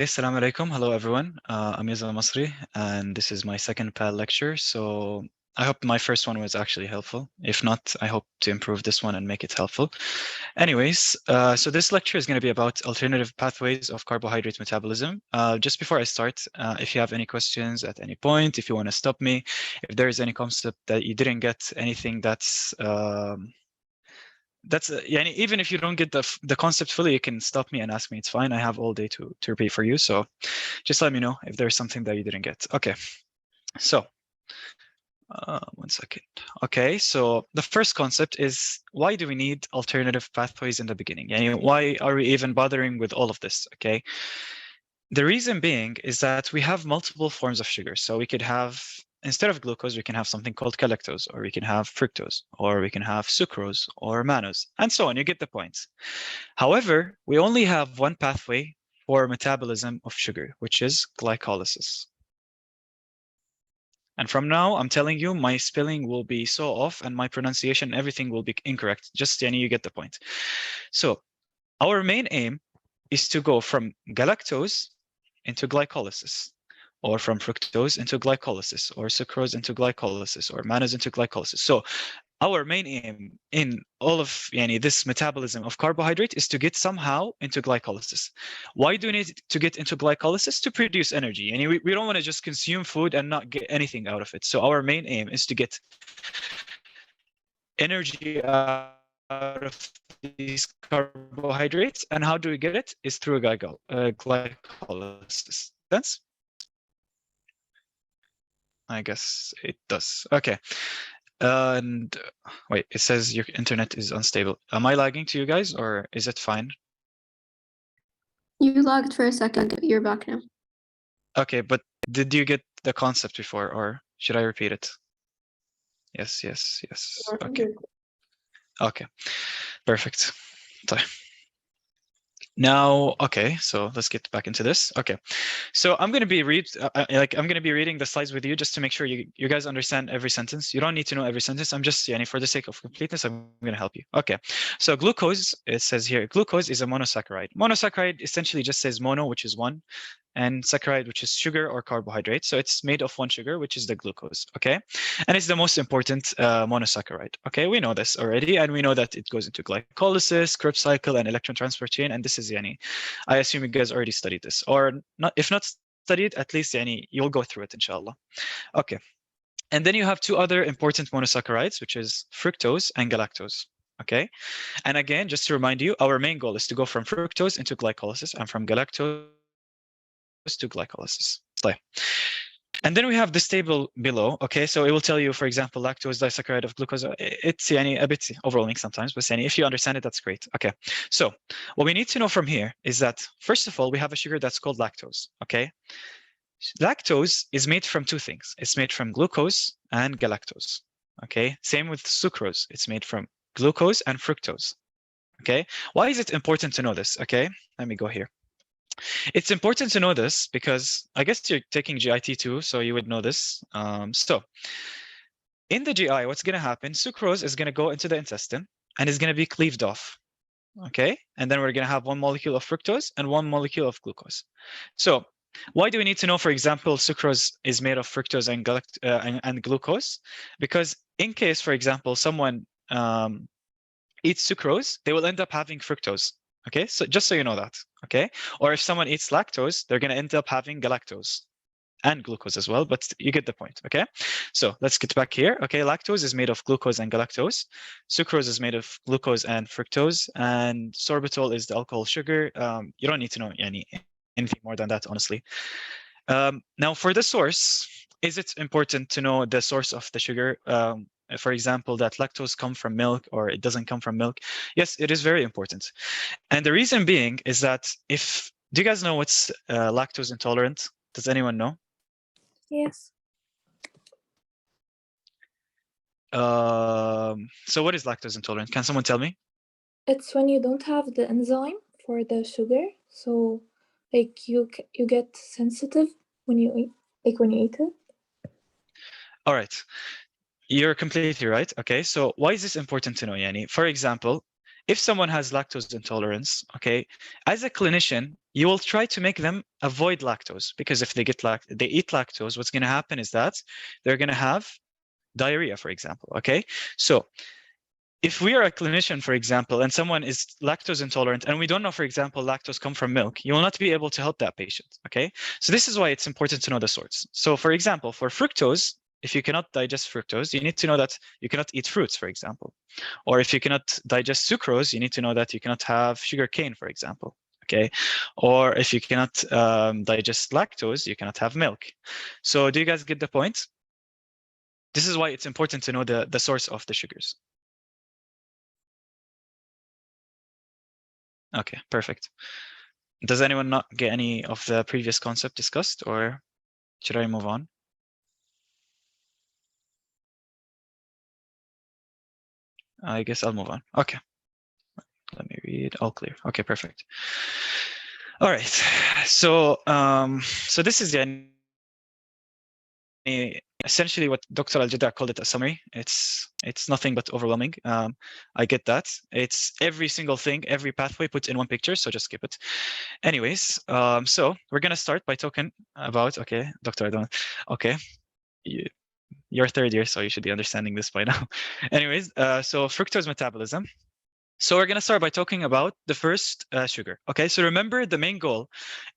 Assalamu alaikum. Hello, everyone. I'm Yazan Almasry, and this is my second PAL lecture. So I hope my first one was actually helpful. If not, I hope to improve this one and make it helpful. Anyways, so this lecture is going to be about alternative pathways of carbohydrate metabolism. Just before I start, if you have any questions at any point, if you want to stop me, if there is any concept that you didn't get, anything that's even if you don't get the concept fully, you can stop me and ask me. It's fine. I have all day to repeat for you. So just let me know if there's something that you didn't get. Okay. So 1 second. Okay. So the first concept is, why do we need alternative pathways in the beginning? And why are we even bothering with all of this? Okay. The reason being is that we have multiple forms of sugar. So we could have, instead of glucose, we can have something called galactose, or we can have fructose, or we can have sucrose, or mannose, and so on. You get the point. However, we only have one pathway for metabolism of sugar, which is glycolysis. And from now, I'm telling you, my spelling will be so off, and my pronunciation, everything will be incorrect. Just, you get the point. So our main aim is to go from galactose into glycolysis, or from fructose into glycolysis, or sucrose into glycolysis, or mannose into glycolysis. So our main aim in all of this metabolism of carbohydrate is to get somehow into glycolysis. Why do we need to get into glycolysis? To produce energy. And we don't want to just consume food and not get anything out of it. So our main aim is to get energy out of these carbohydrates. And how do we get it? Is through glycolysis. Sense? I guess it does. Okay. And wait, it says your internet is unstable. Am I lagging to you guys, or is it fine? You lagged for a second. You're back now. Okay, but did you get the concept before, or should I repeat it? Yes. Okay. Okay. Perfect. Now, okay, so let's get back into this. Okay, so I'm going to be reading the slides with you just to make sure you guys understand every sentence. You don't need to know every sentence. I'm just, for the sake of completeness, I'm going to help you. Okay, so glucose, it says here, glucose is a monosaccharide. Monosaccharide essentially just says mono, which is one, and saccharide, which is sugar or carbohydrate. So it's made of one sugar, which is the glucose, okay? And it's the most important monosaccharide, okay? We know this already, and we know that it goes into glycolysis, Krebs cycle, and electron transport chain, and this is, I assume you guys already studied this, or not. If not studied, at least, you'll go through it, inshallah. Okay. And then you have two other important monosaccharides, which is fructose and galactose. Okay. And again, just to remind you, our main goal is to go from fructose into glycolysis and from galactose to glycolysis. And then we have this table below. Okay, so it will tell you, for example, lactose disaccharide of glucose. It's a bit overwhelming sometimes, but if you understand it, that's great. Okay, so what we need to know from here is that, first of all, we have a sugar that's called lactose. Okay, lactose is made from two things. It's made from glucose and galactose. Okay, same with sucrose. It's made from glucose and fructose. Okay, why is it important to know this? Okay, let me go here. It's important to know this because I guess you're taking GIT too, so you would know this. So in the GI, what's going to happen? Sucrose is going to go into the intestine and is going to be cleaved off. Okay, and then we're going to have one molecule of fructose and one molecule of glucose. So why do we need to know, for example, sucrose is made of fructose and glucose? Because in case, for example, someone eats sucrose, they will end up having fructose. Okay, so just so you know that. Okay, or if someone eats lactose, they're going to end up having galactose and glucose as well, but you get the point. Okay, so let's get back here. Okay, lactose is made of glucose and galactose. Sucrose is made of glucose and fructose, and sorbitol is the alcohol sugar. You don't need to know anything more than that, honestly. Now, for the source, is it important to know the source of the sugar? For example, that lactose comes from milk or it doesn't come from milk? Yes, it is very important. And the reason being is that do you guys know what's lactose intolerant? Does anyone know? Yes. So what is lactose intolerant? Can someone tell me? It's when you don't have the enzyme for the sugar. So like you get sensitive when you eat it. All right. You're completely right. Okay, so why is this important to know, Yani? For example, if someone has lactose intolerance, okay, as a clinician, you will try to make them avoid lactose, because if they eat lactose, what's going to happen is that they're going to have diarrhea, for example. Okay, so if we are a clinician, for example, and someone is lactose intolerant, and we don't know, for example, lactose come from milk, you will not be able to help that patient. Okay, so this is why it's important to know the source. So, for example, for fructose, if you cannot digest fructose, you need to know that you cannot eat fruits, for example. Or if you cannot digest sucrose, you need to know that you cannot have sugar cane, for example. Okay, or if you cannot digest lactose, you cannot have milk. So do you guys get the point? This is why it's important to know the source of the sugars. Okay, perfect. Does anyone not get any of the previous concept discussed, or should I move on? I guess I'll move on. Okay. Let me read. All clear. Okay, perfect. All right. So, so this is essentially what Dr. Al-Jada called it a summary. It's nothing but overwhelming. I get that. It's every single thing, every pathway put in one picture, so just skip it. Anyways, so we're gonna start by talking about, okay, Dr. Adon, okay, you're third year, so you should be understanding this by now. Anyways, so fructose metabolism. So we're going to start by talking about the first sugar. Okay, so remember the main goal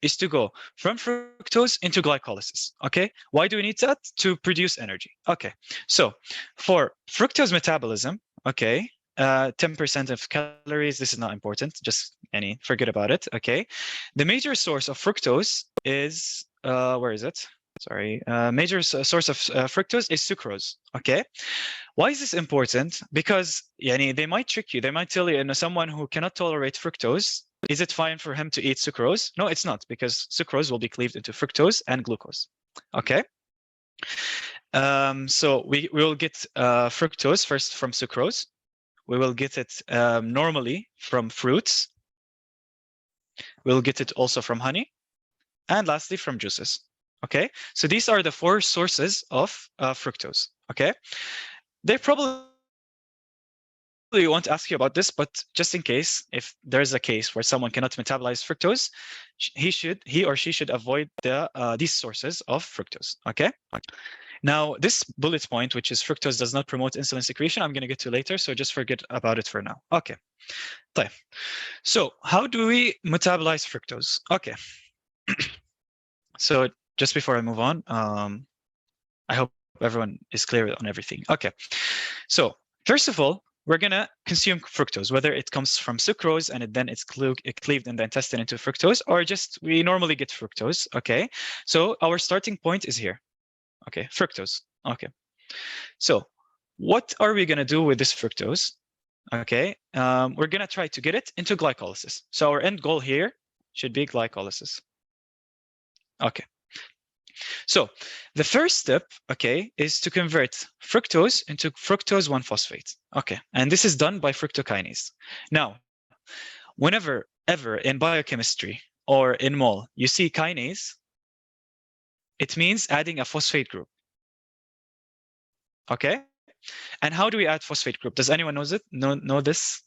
is to go from fructose into glycolysis. Okay, why do we need that? To produce energy. Okay, so for fructose metabolism, okay, 10% of calories, this is not important, just forget about it. Okay, the major source of fructose is, where is it? Sorry, major source of fructose is sucrose. Okay, why is this important? Because they might trick you. They might tell you, someone who cannot tolerate fructose, is it fine for him to eat sucrose? No, it's not, because sucrose will be cleaved into fructose and glucose. Okay. So we will get fructose first from sucrose. We will get it normally from fruits. We'll get it also from honey, and lastly from juices. Okay, so these are the 4 sources of fructose. Okay, they probably won't ask you about this, but just in case, if there's a case where someone cannot metabolize fructose, he or she should avoid these sources of fructose. Okay. Now, this bullet point, which is fructose does not promote insulin secretion, I'm going to get to later, so just forget about it for now. Okay. So how do we metabolize fructose? Okay. So just before I move on, I hope everyone is clear on everything. Okay. So first of all, we're going to consume fructose, whether it comes from sucrose and then it's cleaved in the intestine into fructose, or just we normally get fructose. Okay. So our starting point is here. Okay. Fructose. Okay. So what are we going to do with this fructose? Okay. We're going to try to get it into glycolysis. So our end goal here should be glycolysis. Okay. So the first step, okay, is to convert fructose into fructose 1-phosphate. Okay, and this is done by fructokinase. Now, whenever ever in biochemistry or in MOL you see kinase, it means adding a phosphate group. Okay, and how do we add phosphate group? Does anyone know this?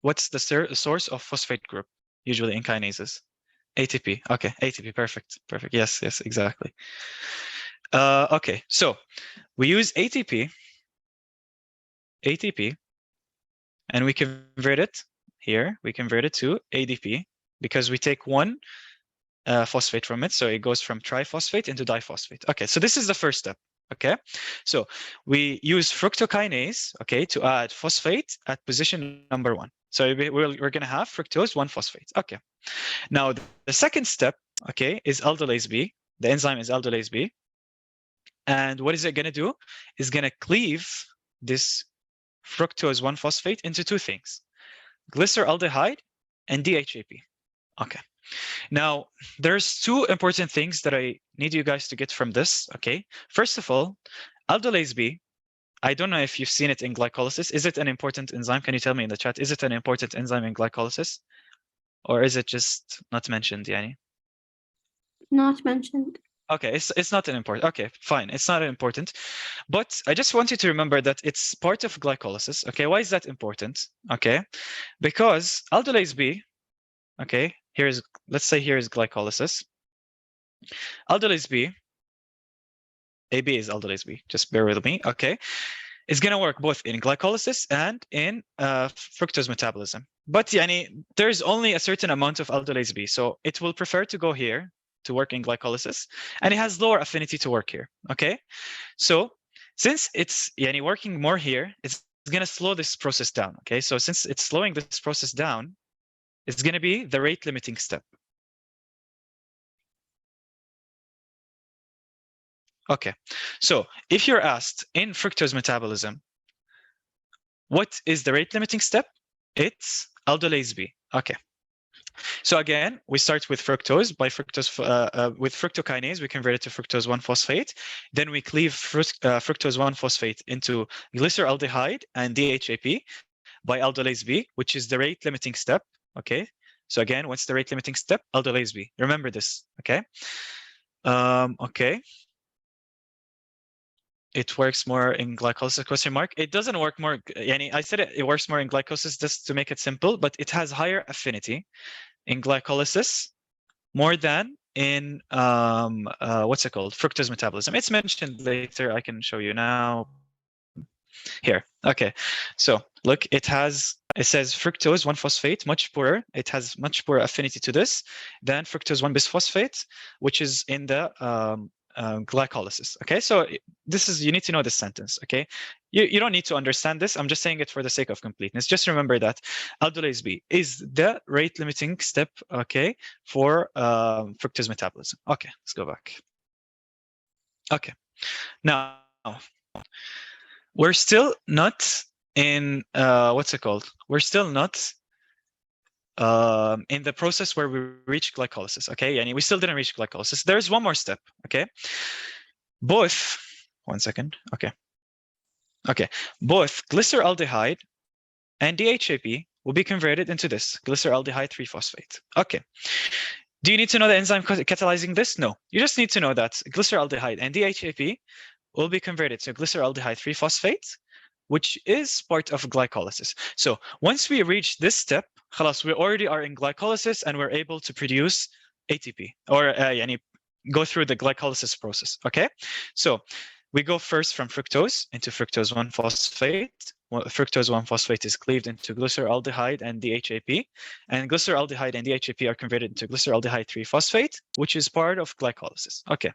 What's the source of phosphate group usually in kinases? ATP. Okay, ATP. Perfect. Perfect. Yes, yes, exactly. Okay, so we use ATP, and we convert it here. We convert it to ADP because we take one phosphate from it, so it goes from triphosphate into diphosphate. Okay, so this is the first step. Okay, so we use fructokinase, okay, to add phosphate at position number 1. So we're going to have fructose 1-phosphate. Okay. Now the second step, okay, is aldolase B. The enzyme is aldolase B, and what is it going to do? It's going to cleave this fructose 1-phosphate into 2 things: glyceraldehyde and DHAP. Okay. Now, there's 2 important things that I need you guys to get from this, okay? First of all, aldolase B, I don't know if you've seen it in glycolysis. Is it an important enzyme? Can you tell me in the chat? Is it an important enzyme in glycolysis? Or is it just not mentioned, Yani? Not mentioned. Okay, it's not an important. Okay, fine, it's not important. But I just want you to remember that it's part of glycolysis. Okay, why is that important? Okay, because aldolase B. Okay, let's say here is glycolysis. Aldolase B. AB is aldolase B. Just bear with me. Okay, it's gonna work both in glycolysis and in fructose metabolism. But yani, there's only a certain amount of aldolase B, so it will prefer to go here to work in glycolysis, and it has lower affinity to work here. Okay, so since it's yani, working more here, it's gonna slow this process down. Okay, so since it's slowing this process down, it's gonna be the rate limiting step. Okay, so if you're asked in fructose metabolism, what is the rate limiting step? It's aldolase B. Okay. So again, we start with fructose. With fructokinase, we convert it to fructose 1-phosphate. Then we cleave fructose 1-phosphate into glyceraldehyde and DHAP by aldolase B, which is the rate limiting step. Okay. So again, what's the rate limiting step? Aldolase B. Remember this. Okay. Okay. It works more in glycolysis, question mark. It doesn't work more. I said it works more in glycolysis just to make it simple, but it has higher affinity in glycolysis more than in what's it called? Fructose metabolism. It's mentioned later. I can show you now. Here. Okay. So look, it says fructose 1-phosphate, much poorer. It has much poorer affinity to this than fructose 1-bisphosphate, which is in the glycolysis. Okay, so you need to know this sentence. Okay, you don't need to understand this. I'm just saying it for the sake of completeness. Just remember that aldolase B is the rate limiting step. Okay, for fructose metabolism. Okay, let's go back. Okay, now we're still not in what's it called? We're still not in the process where we reach glycolysis. Okay, and we still didn't reach glycolysis. There's one more step. Okay. Both, one second, okay. Both glyceraldehyde and DHAP will be converted into this, glyceraldehyde 3-phosphate. Okay. Do you need to know the enzyme catalyzing this? No. You just need to know that glyceraldehyde and DHAP will be converted to glyceraldehyde 3-phosphate, which is part of glycolysis. So once we reach this step, خلاص, we already are in glycolysis and we're able to produce ATP, or go through the glycolysis process. Okay, so we go first from fructose into fructose 1-phosphate. Fructose 1-phosphate is cleaved into glyceraldehyde and DHAP, and glyceraldehyde and DHAP are converted into glyceraldehyde 3-phosphate, which is part of glycolysis. Okay,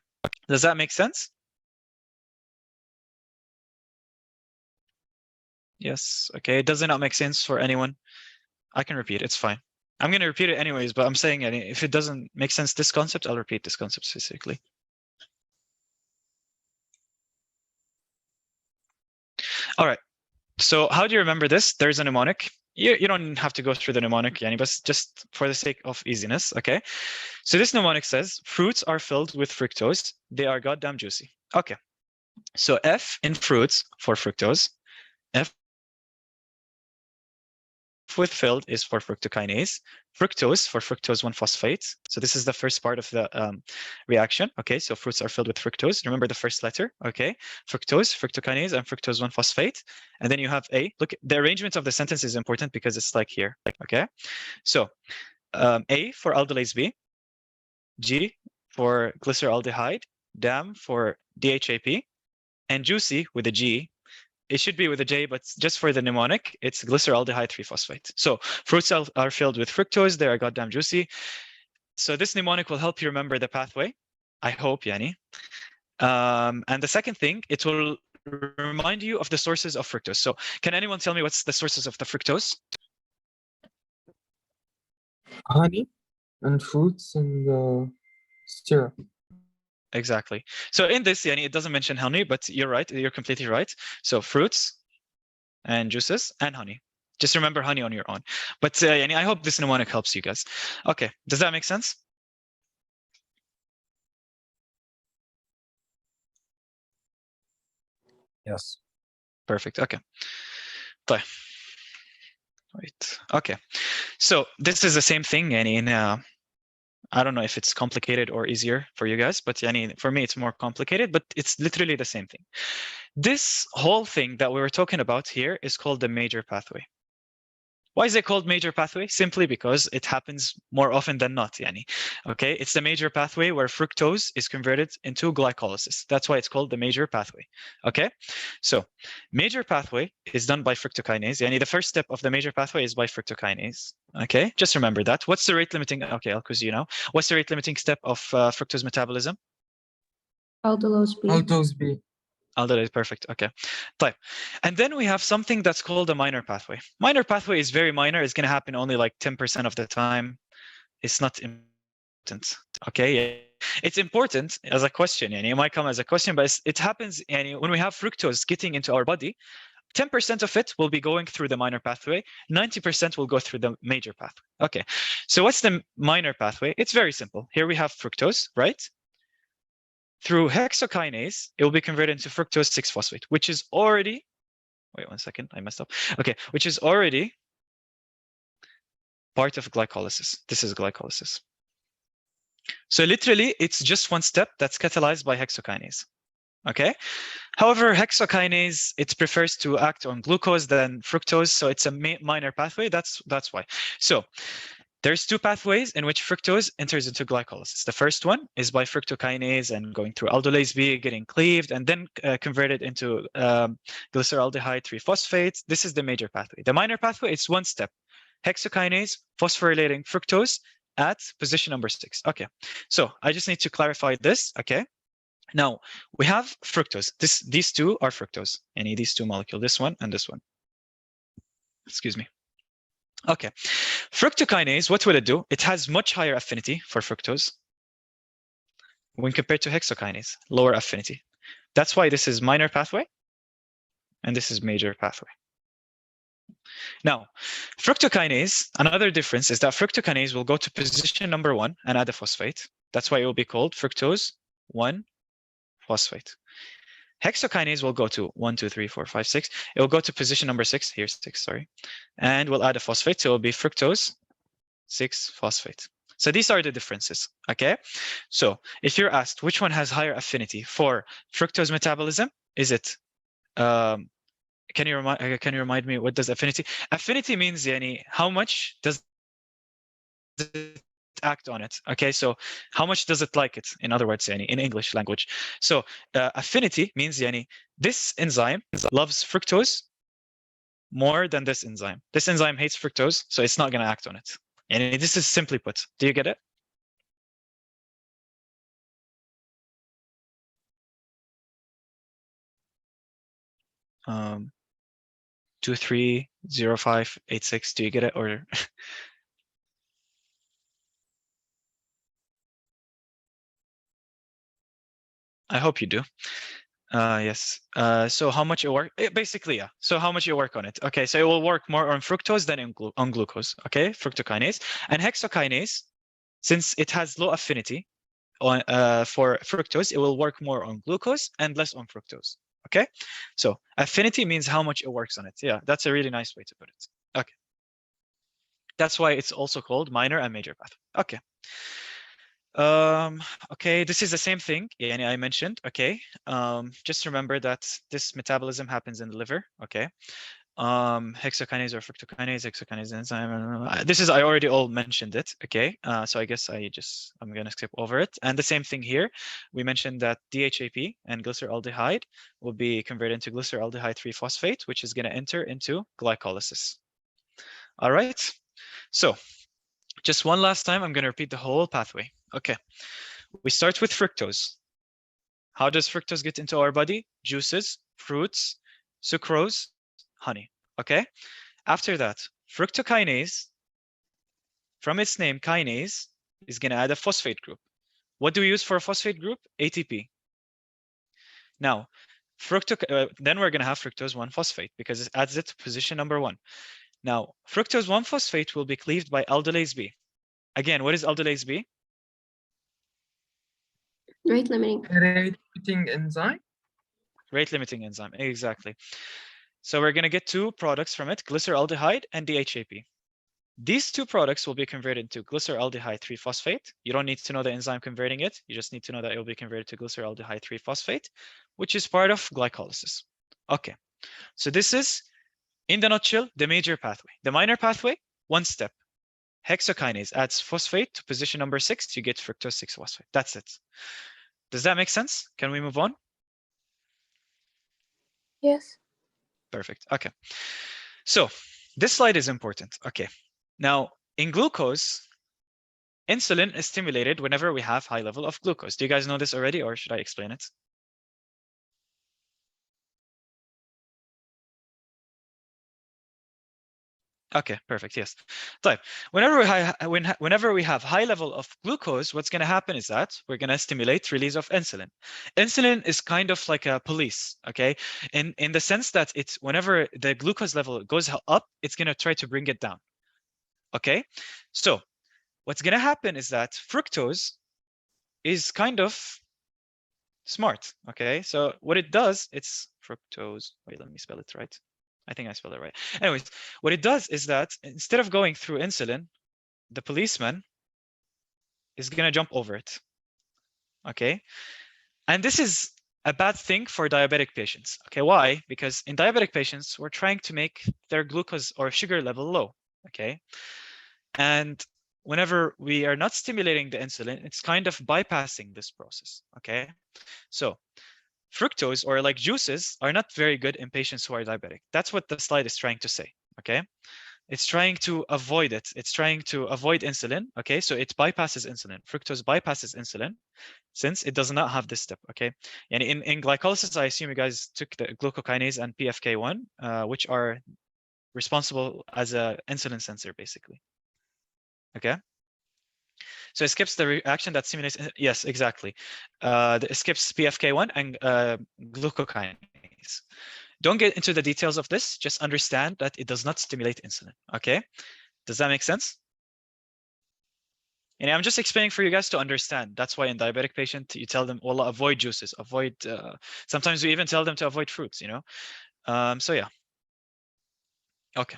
does that make sense? Yes. Okay, does it not make sense for anyone? I can repeat, it's fine. I'm going to repeat it anyways, but I'm saying if it doesn't make sense, this concept, I'll repeat this concept specifically. All right. So how do you remember this? There's a mnemonic. You don't have to go through the mnemonic, but just for the sake of easiness, okay? So this mnemonic says, fruits are filled with fructose. They are goddamn juicy. Okay. So F in fruits for fructose. F with filled is for fructokinase, fructose for fructose 1-phosphate. So this is the first part of the reaction. Okay, so fruits are filled with fructose. Remember the first letter. Okay, fructose, fructokinase, and fructose 1-phosphate. And then you have A. Look, the arrangement of the sentence is important because it's like here. Okay, so A for aldolase B, G for glyceraldehyde, DAM for DHAP, and juicy with a G. It should be with a J, but just for the mnemonic, it's glyceraldehyde 3-phosphate. So fruits are filled with fructose. They are goddamn juicy. So this mnemonic will help you remember the pathway. I hope, Yani. And the second thing, it will remind you of the sources of fructose. So can anyone tell me what's the sources of the fructose? Honey and fruits and syrup. Exactly. So in this, Yani, it doesn't mention honey, but you're right. You're completely right. So fruits and juices and honey. Just remember honey on your own. But I hope this mnemonic helps you guys. Okay, does that make sense? Yes. Perfect. Okay. Wait. Okay. So this is the same thing in I don't know if it's complicated or easier for you guys, but for me, it's more complicated, but it's literally the same thing. This whole thing that we were talking about here is called the major pathway. Why is it called major pathway? Simply because it happens more often than not, Okay, it's the major pathway where fructose is converted into glycolysis. That's why it's called the major pathway. Okay, so major pathway is done by fructokinase. The first step of the major pathway is by fructokinase. Okay, just remember that. What's the rate limiting? Okay, I'll quiz you now. What's the rate limiting step of fructose metabolism? Aldolase B. Aldose B. Aldolase, perfect. Okay, type. And then we have something that's called a minor pathway. Minor pathway is very minor. It's going to happen only like 10% of the time. It's not important. Okay, it's important as a question. It might come as a question, but it happens. When we have fructose getting into our body, 10% of it will be going through the minor pathway. 90% will go through the major pathway. Okay, so what's the minor pathway? It's very simple. Here we have fructose, right? Through hexokinase, it will be converted into fructose 6-phosphate, which is already, wait 1 second, I messed up. Okay, which is already part of glycolysis. This is glycolysis. So literally, it's just one step that's catalyzed by hexokinase. Okay. However, hexokinase, it prefers to act on glucose than fructose, so it's a minor pathway. That's why. So there's two pathways in which fructose enters into glycolysis. The first one is by fructokinase and going through aldolase B, getting cleaved, and then converted into glyceraldehyde 3-phosphate. This is the major pathway. The minor pathway, it's one step. Hexokinase phosphorylating fructose at position number 6. Okay, so I just need to clarify this. Okay, now we have fructose. These two are fructose. These two molecules, this one and this one. Excuse me. Okay, fructokinase, what will it do? It has much higher affinity for fructose when compared to hexokinase, lower affinity. That's why this is minor pathway and this is major pathway. Now, fructokinase, another difference is that fructokinase will go to position number 1 and add a phosphate. That's why it will be called fructose 1-phosphate. Hexokinase will go to 1, 2, 3, 4, 5, 6. It will go to position number 6. Here's 6, sorry. And we'll add a phosphate. So it will be fructose 6-phosphate. So these are the differences. Okay. So if you're asked which one has higher affinity for fructose metabolism, is it? Can you remind me what does affinity? Affinity means how much does it act on it? Okay, so how much does it like it? In other words, in English language. So affinity means this enzyme loves fructose more than this enzyme. This enzyme hates fructose, so it's not going to act on it. And this is simply put. Do you get it? Um, 230586. Do you get it? Or I hope you do. Yes. So how much you work? Basically, yeah. So how much you work on it? Okay. So it will work more on fructose than on glucose. Okay. Fructokinase and hexokinase, since it has low affinity on for fructose, it will work more on glucose and less on fructose. Okay. So affinity means how much it works on it. Yeah, that's a really nice way to put it. Okay. That's why it's also called minor and major pathway. Okay. Okay, this is the same thing I mentioned. Okay, just remember that this metabolism happens in the liver. Okay, hexokinase or fructokinase, enzyme. This is, I already all mentioned it. Okay, so I guess I'm gonna skip over it. And the same thing here, we mentioned that DHAP and glyceraldehyde will be converted into glyceraldehyde 3-phosphate, which is gonna enter into glycolysis. All right, so just one last time, I'm gonna repeat the whole pathway. Okay, we start with fructose. How does fructose get into our body? Juices, fruits, sucrose, honey. Okay, after that, fructokinase, from its name, kinase, is going to add a phosphate group. What do we use for a phosphate group? ATP. Now, then we're going to have fructose 1-phosphate because it adds it to position number 1. Now, fructose 1-phosphate will be cleaved by aldolase B. Again, what is aldolase B? Rate limiting enzyme. Rate limiting enzyme, exactly. So we're going to get two products from it, glyceraldehyde and DHAP. These two products will be converted to glyceraldehyde 3-phosphate. You don't need to know the enzyme converting it. You just need to know that it will be converted to glyceraldehyde 3-phosphate, which is part of glycolysis. Okay, so this is, in the nutshell, the major pathway. The minor pathway, one step. Hexokinase adds phosphate to position number 6, you get fructose 6-phosphate. That's it. Does that make sense? Can we move on? Yes. Perfect. Okay. So this slide is important. Okay. Now, in glucose, insulin is stimulated whenever we have high level of glucose. Do you guys know this already, or should I explain it? Okay, perfect. Yes. So whenever we have high level of glucose, what's going to happen is that we're going to stimulate release of insulin. Insulin is kind of like a police, okay? In the sense that it's whenever the glucose level goes up, it's going to try to bring it down. Okay? So what's going to happen is that fructose is kind of smart, okay? So what it does, it's fructose. Wait, let me spell it right. I think I spelled it right. Anyways, what it does is that instead of going through insulin, the policeman is going to jump over it. Okay. And this is a bad thing for diabetic patients. Okay. Why? Because in diabetic patients, we're trying to make their glucose or sugar level low. Okay. And whenever we are not stimulating the insulin, it's kind of bypassing this process. Okay. So fructose, or like juices, are not very good in patients who are diabetic. That's what the slide is trying to say. Okay. It's trying to avoid it. It's trying to avoid insulin. Okay, so it bypasses insulin. Fructose bypasses insulin since it does not have this step. Okay, and in glycolysis, I assume you guys took the glucokinase and PFK1, which are responsible as a insulin sensor, basically. Okay. So it skips the reaction that stimulates. Yes, exactly. It skips PFK1 and glucokinase. Don't get into the details of this. Just understand that it does not stimulate insulin. Okay. Does that make sense? And I'm just explaining for you guys to understand. That's why in diabetic patient, you tell them, well, avoid juices, avoid, sometimes we even tell them to avoid fruits, you know? So yeah. Okay.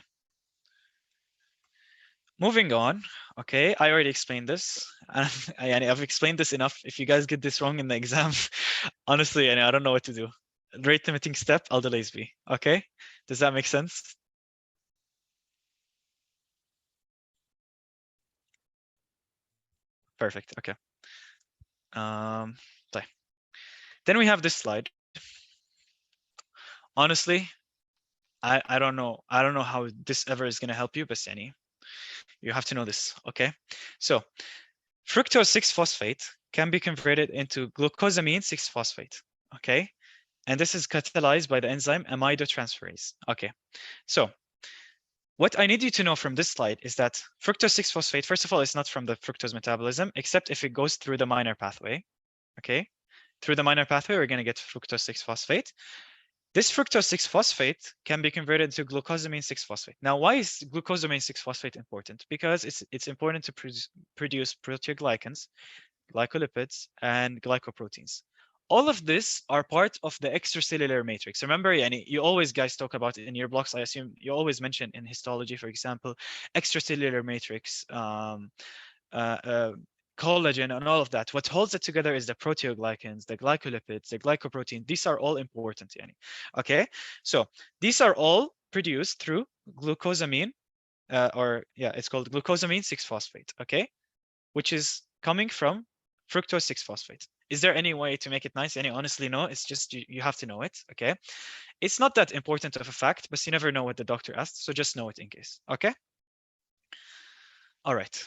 Moving on. Okay, I already explained this. I've explained this enough. If you guys get this wrong in the exam, honestly, I don't know what to do. Rate limiting step, aldolase B. Okay, does that make sense? Perfect. Okay. Then we have this slide. Honestly, I don't know. I don't know how this ever is going to help you, but Sani, you have to know this. Okay. So fructose 6-phosphate can be converted into glucosamine 6-phosphate. Okay. And this is catalyzed by the enzyme amylotransferase. Okay. So what I need you to know from this slide is that fructose 6-phosphate, first of all, is not from the fructose metabolism, except if it goes through the minor pathway. Okay. Through the minor pathway, we're going to get fructose 6-phosphate. This fructose 6-phosphate can be converted to glucosamine 6-phosphate. Now, why is glucosamine 6-phosphate important? Because it's important to produce proteoglycans, glycolipids, and glycoproteins. All of this are part of the extracellular matrix. Remember, you always guys talk about it in your blocks. I assume you always mention in histology, for example, extracellular matrix, collagen, and all of that. What holds it together is the proteoglycans, the glycolipids, the glycoprotein. These are all important, okay? So these are all produced through glucosamine, it's called glucosamine 6-phosphate, okay? Which is coming from fructose 6-phosphate. Is there any way to make it nice? Honestly, no, it's just you have to know it, okay? It's not that important of a fact, but you never know what the doctor asked, so just know it in case, okay? All right.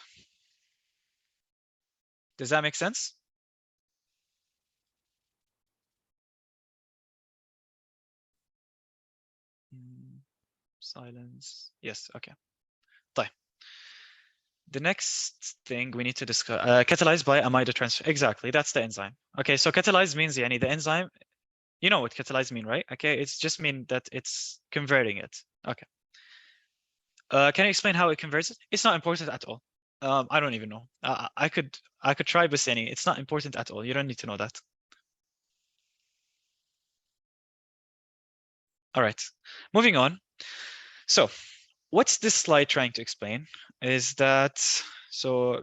Does that make sense? Silence. Yes, okay. Fine. The next thing we need to discuss, catalyzed by amylotransfer. Exactly, that's the enzyme. Okay, so catalyzed means the enzyme, you know what catalyzed mean, right? Okay, it's just mean that it's converting it. Okay. Can you explain how it converts it? It's not important at all. I don't even know. I could try, but it's not important at all. You don't need to know that. All right, moving on. So what's this slide trying to explain is that, so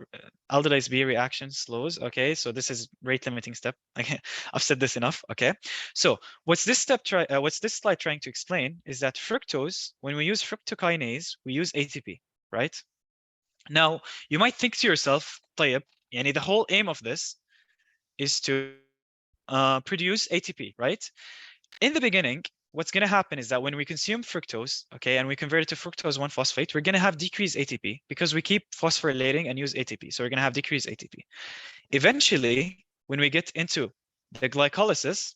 aldolase B reaction slows. Okay, so this is rate limiting step. Okay, I've said this enough. Okay, so what's this slide trying to explain is that fructose, when we use fructokinase, we use ATP, right? Now you might think to yourself, طيب, يعني the whole aim of this is to produce ATP, right? In the beginning, what's going to happen is that when we consume fructose, okay, and we convert it to fructose 1-phosphate, we're going to have decreased ATP because we keep phosphorylating and use ATP. So we're going to have decreased ATP. Eventually, when we get into the glycolysis,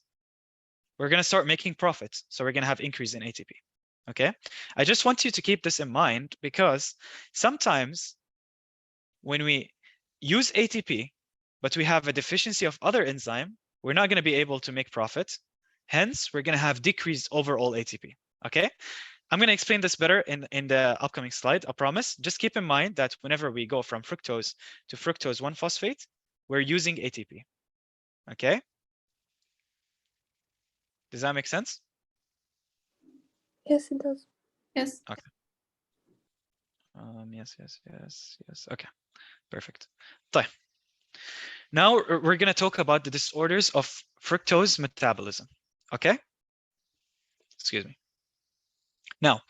we're going to start making profits. So we're going to have increase in ATP. Okay, I just want you to keep this in mind because sometimes when we use ATP, but we have a deficiency of other enzyme, we're not going to be able to make profit. Hence, we're going to have decreased overall ATP. Okay, I'm going to explain this better in the upcoming slide, I promise. Just keep in mind that whenever we go from fructose to fructose 1-phosphate, we're using ATP. Okay, does that make sense? Yes, it does. Yes. Okay. Yes. Okay, perfect. طيب. Now we're going to talk about the disorders of fructose metabolism. Okay? Excuse me. Now,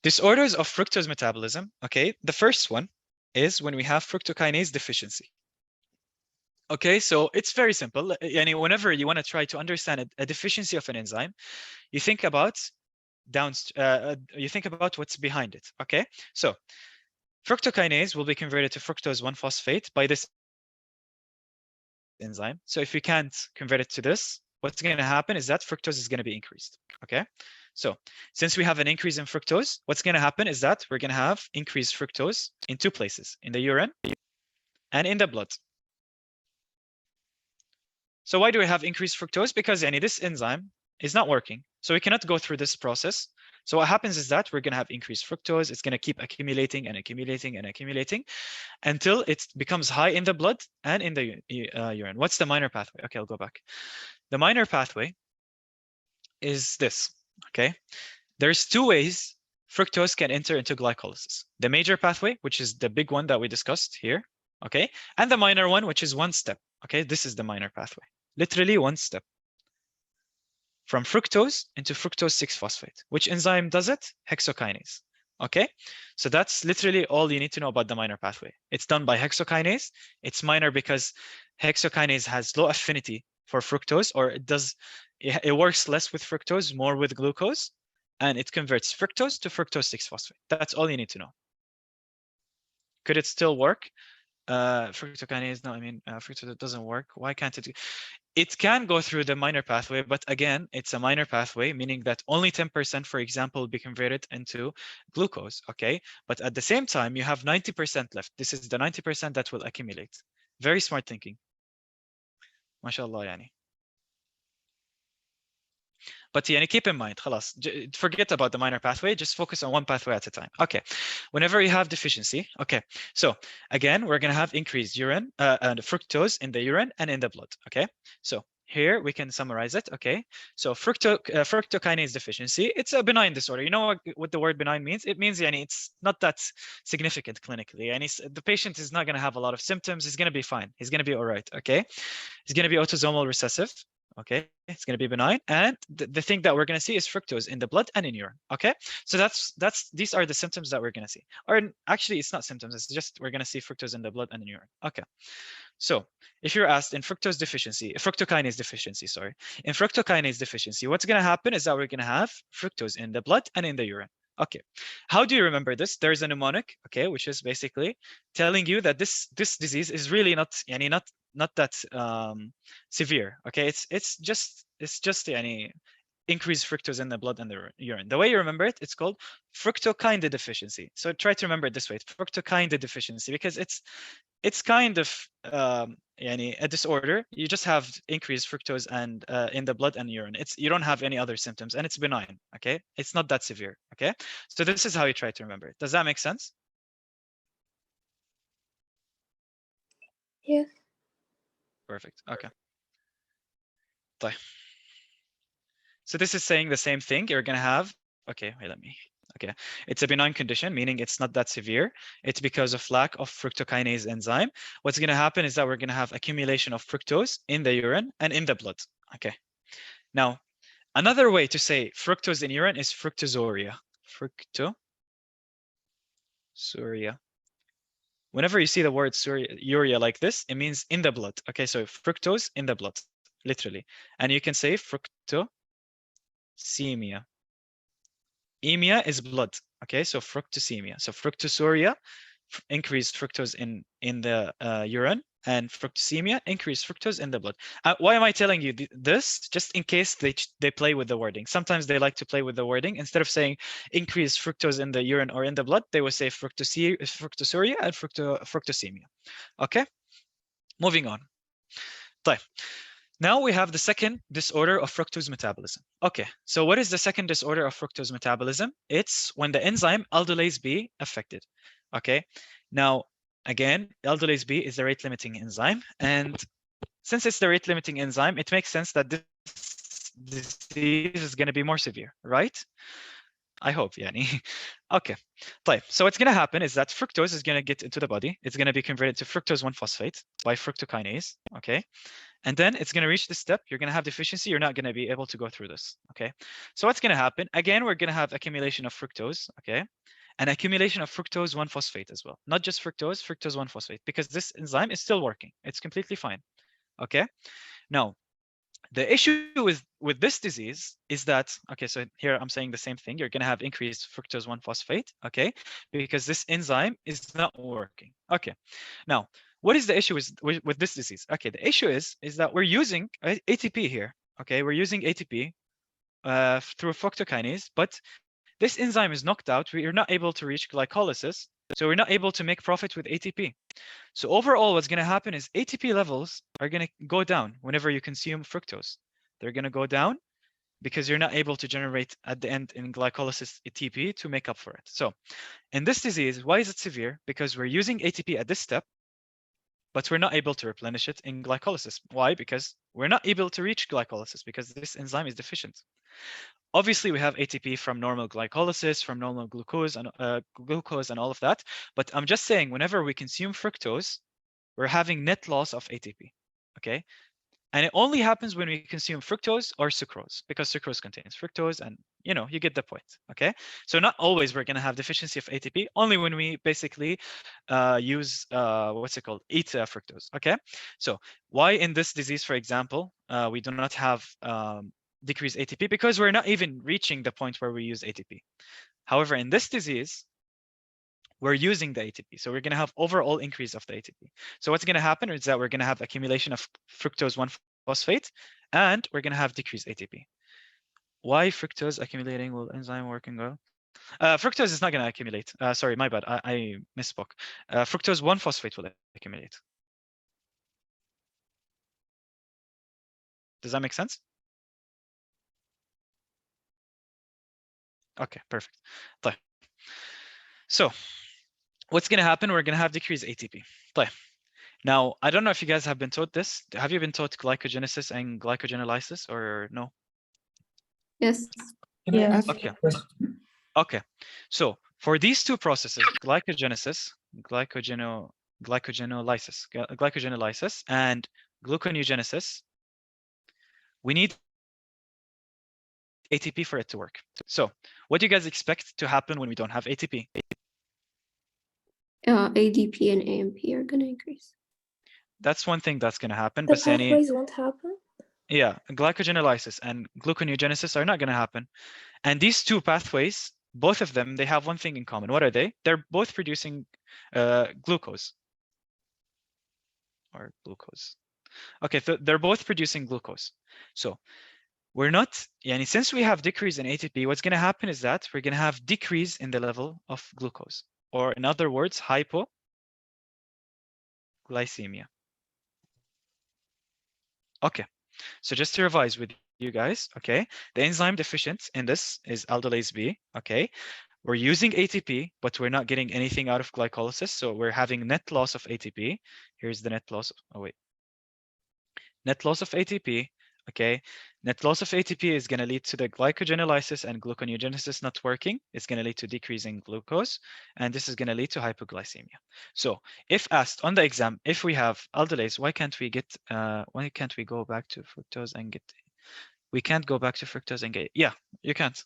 disorders of fructose metabolism, okay? The first one is when we have fructokinase deficiency. Okay, so it's very simple. Whenever you want to try to understand a deficiency of an enzyme, you think about what's behind it. Okay, so fructokinase will be converted to fructose 1-phosphate by this enzyme. So if we can't convert it to this, what's going to happen is that fructose is going to be increased. Okay, so since we have an increase in fructose, what's going to happen is that we're going to have increased fructose in two places, in the urine and in the blood. So why do we have increased fructose? Because this enzyme is not working. So we cannot go through this process. So what happens is that we're going to have increased fructose. It's going to keep accumulating and accumulating and accumulating until it becomes high in the blood and in the urine. What's the minor pathway? Okay, I'll go back. The minor pathway is this, okay? There's two ways fructose can enter into glycolysis. The major pathway, which is the big one that we discussed here, okay? And the minor one, which is one step, okay? This is the minor pathway. Literally one step. From fructose into fructose 6-phosphate. Which enzyme does it? Hexokinase. Okay, so that's literally all you need to know about the minor pathway. It's done by hexokinase. It's minor because hexokinase has low affinity for fructose, or it works less with fructose, more with glucose, and it converts fructose to fructose 6-phosphate. That's all you need to know. Could it still work? Fructokinase, no, I mean, fructose doesn't work. Why can't it? It can go through the minor pathway, but again, it's a minor pathway, meaning that only 10%, for example, will be converted into glucose, okay? But at the same time, you have 90% left. This is the 90% that will accumulate. Very smart thinking. MashaAllah, yani. But keep in mind, خلاص, forget about the minor pathway, just focus on one pathway at a time. Okay, whenever you have deficiency, okay, so again, we're gonna have increased urine and fructose in the urine and in the blood, okay? So here we can summarize it, okay? So fructokinase deficiency, it's a benign disorder. You know what the word benign means? It means it's not that significant clinically, and the patient is not gonna have a lot of symptoms. He's gonna be fine. He's gonna be all right, okay? He's gonna be autosomal recessive. Okay, it's going to be benign, and the thing that we're going to see is fructose in the blood and in urine. Okay, so these are the symptoms that we're going to see, or actually it's not symptoms, it's just we're going to see fructose in the blood and in urine. Okay, so if you're asked in fructokinase deficiency, sorry, in fructokinase deficiency, what's going to happen is that we're going to have fructose in the blood and in the urine. Okay, how do you remember this? There's a mnemonic, okay, which is basically telling you that this disease is really not that severe. Okay, it's just increased fructose in the blood and the urine. The way you remember it, it's called fructokinase deficiency. So try to remember it this way: fructokinase deficiency, because it's kind of a disorder. You just have increased fructose and in the blood and urine. You don't have any other symptoms, and it's benign. Okay, it's not that severe. Okay, so this is how you try to remember it. Does that make sense? Yes. Perfect. Okay. So this is saying the same thing. You're gonna have. Okay, wait. Let me Okay, it's a benign condition, meaning it's not that severe. It's because of lack of fructokinase enzyme. What's going to happen is that we're going to have accumulation of fructose in the urine and in the blood. Okay, now another way to say fructose in urine is fructosuria. Fructosuria. Whenever you see the word urea like this, it means in the blood. Okay, so fructose in the blood, literally. And you can say fructosemia. Emia is blood. Okay, so fructosemia. So fructosuria, increased fructose in the urine, and fructosemia, increased fructose in the blood. Why am I telling you this? Just in case they play with the wording. Sometimes they like to play with the wording. Instead of saying increased fructose in the urine or in the blood, they will say fructosuria and fructosemia. Okay, moving on. Now we have the second disorder of fructose metabolism. Okay, so what is the second disorder of fructose metabolism? It's when the enzyme aldolase B affected. Okay, now again, aldolase B is the rate-limiting enzyme, and since it's the rate-limiting enzyme, it makes sense that this disease is going to be more severe, right? I hope, yani. Okay, so what's going to happen is that fructose is going to get into the body. It's going to be converted to fructose 1-phosphate by fructokinase, okay? And then it's going to reach this step. You're going to have deficiency. You're not going to be able to go through this, okay? So what's going to happen? Again, we're going to have accumulation of fructose, okay? And accumulation of fructose 1-phosphate as well. Not just fructose 1-phosphate, because this enzyme is still working. It's completely fine, okay? Now, the issue with this disease is that, okay, so here I'm saying the same thing. You're going to have increased fructose 1-phosphate, okay, because this enzyme is not working. Okay, now what is the issue with this disease? Okay, the issue is that we're using ATP here. Okay, we're using ATP through fructokinase, but this enzyme is knocked out. We are not able to reach glycolysis, so we're not able to make profit with ATP. So overall, what's going to happen is ATP levels are going to go down whenever you consume fructose. They're going to go down because you're not able to generate at the end in glycolysis ATP to make up for it. So in this disease, why is it severe? Because we're using ATP at this step, but we're not able to replenish it in glycolysis. Why? Because we're not able to reach glycolysis because this enzyme is deficient. Obviously, we have ATP from normal glycolysis, from normal glucose and all of that. But I'm just saying, whenever we consume fructose, we're having net loss of ATP, okay? And it only happens when we consume fructose or sucrose, because sucrose contains fructose, and you get the point, okay? So not always we're going to have deficiency of ATP, only when we basically use eat fructose, okay? So why in this disease, for example, we do not have decreased ATP? Because we're not even reaching the point where we use ATP. However, in this disease, we're using the ATP. So we're going to have overall increase of the ATP. So what's going to happen is that we're going to have accumulation of fructose 1-phosphate, and we're going to have decreased ATP. Why fructose accumulating? Will enzyme working well? Fructose is not going to accumulate. Sorry, my bad. I misspoke. Fructose 1-phosphate will accumulate. Does that make sense? Okay, perfect. So what's going to happen? We're going to have decreased ATP. Now, I don't know if you guys have been taught this. Have you been taught glycogenesis and glycogenolysis or no? Yes. Can I Yeah. ask Okay. a question? Okay. So for these two processes, glycogenolysis, and gluconeogenesis, we need ATP for it to work. So what do you guys expect to happen when we don't have ATP? ADP and AMP are going to increase. That's one thing that's going to happen. The But yani, pathways won't happen. yeah, glycogenolysis and gluconeogenesis are not going to happen. And these two pathways, both of them, they have one thing in common. What are they? They're both producing glucose. Or glucose. Okay, so they're both producing glucose. So we're not, yani, since we have decrease in ATP, what's going to happen is that we're going to have decrease in the level of glucose. Or in other words, hypoglycemia. Okay, so just to revise with you guys, okay, the enzyme deficient in this is aldolase B, okay? We're using ATP, but we're not getting anything out of glycolysis, so we're having net loss of ATP. Here's the net loss, net loss of ATP, Okay, net loss of ATP is going to lead to the glycogenolysis and gluconeogenesis not working. It's going to lead to decreasing glucose, and this is going to lead to hypoglycemia. So if asked on the exam, if we have aldolase, why can't we go back to fructose and get, we can't go back to fructose and get, yeah, you can't.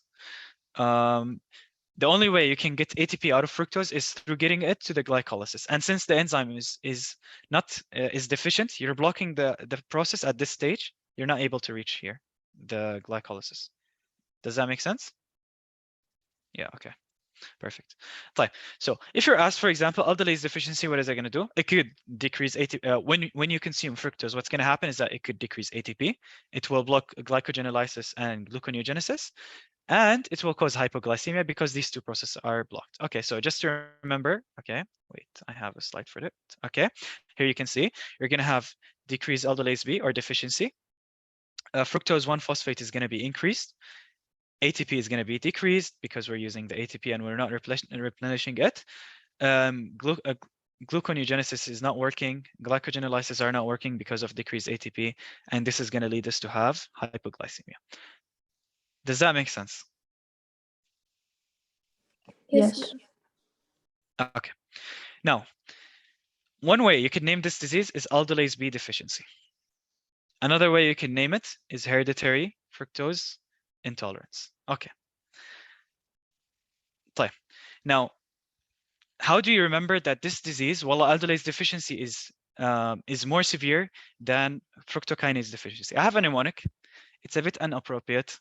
The only way you can get ATP out of fructose is through getting it to the glycolysis. And since the enzyme is deficient, you're blocking the process at this stage. You're not able to reach here, the glycolysis. Does that make sense? Yeah, okay, perfect. Fine. So if you're asked, for example, aldolase deficiency, what is it going to do? It could decrease ATP. When you consume fructose, what's going to happen is that it could decrease ATP. It will block glycogenolysis and gluconeogenesis. And it will cause hypoglycemia because these two processes are blocked. Okay, so just to remember, okay, wait, I have a slide for it. Okay, here you can see you're going to have decreased aldolase B or deficiency. Fructose 1-phosphate is going to be increased. ATP is going to be decreased because we're using the ATP and we're not replenishing it. Gluconeogenesis is not working. Glycogenolysis are not working because of decreased ATP. And this is going to lead us to have hypoglycemia. Does that make sense? Yes. Okay. Now, one way you could name this disease is aldolase B deficiency. Another way you can name it is hereditary fructose intolerance. Okay. Now, how do you remember that this disease, while aldolase deficiency is more severe than fructokinase deficiency? I have a mnemonic. It's a bit inappropriate.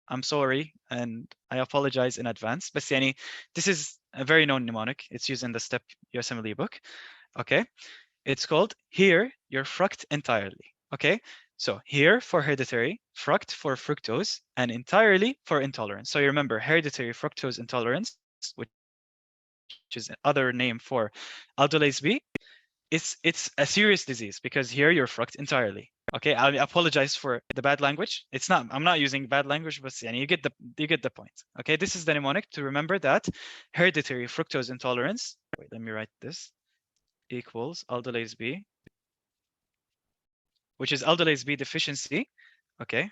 I'm sorry, and I apologize in advance. But yani, this is a very known mnemonic. It's used in the STEP USMLE book. Okay, it's called here you're fruct entirely. Okay, so here for hereditary, fruct for fructose, and entirely for intolerance. So you remember hereditary fructose intolerance, which is another name for aldolase B. It's a serious disease because here you're fruct entirely. Okay, I apologize for the bad language. It's not, I'm not using bad language, but you get the point. Okay, this is the mnemonic to remember that hereditary fructose intolerance. Wait, let me write this. Equals aldolase B, which is aldolase B deficiency. Okay,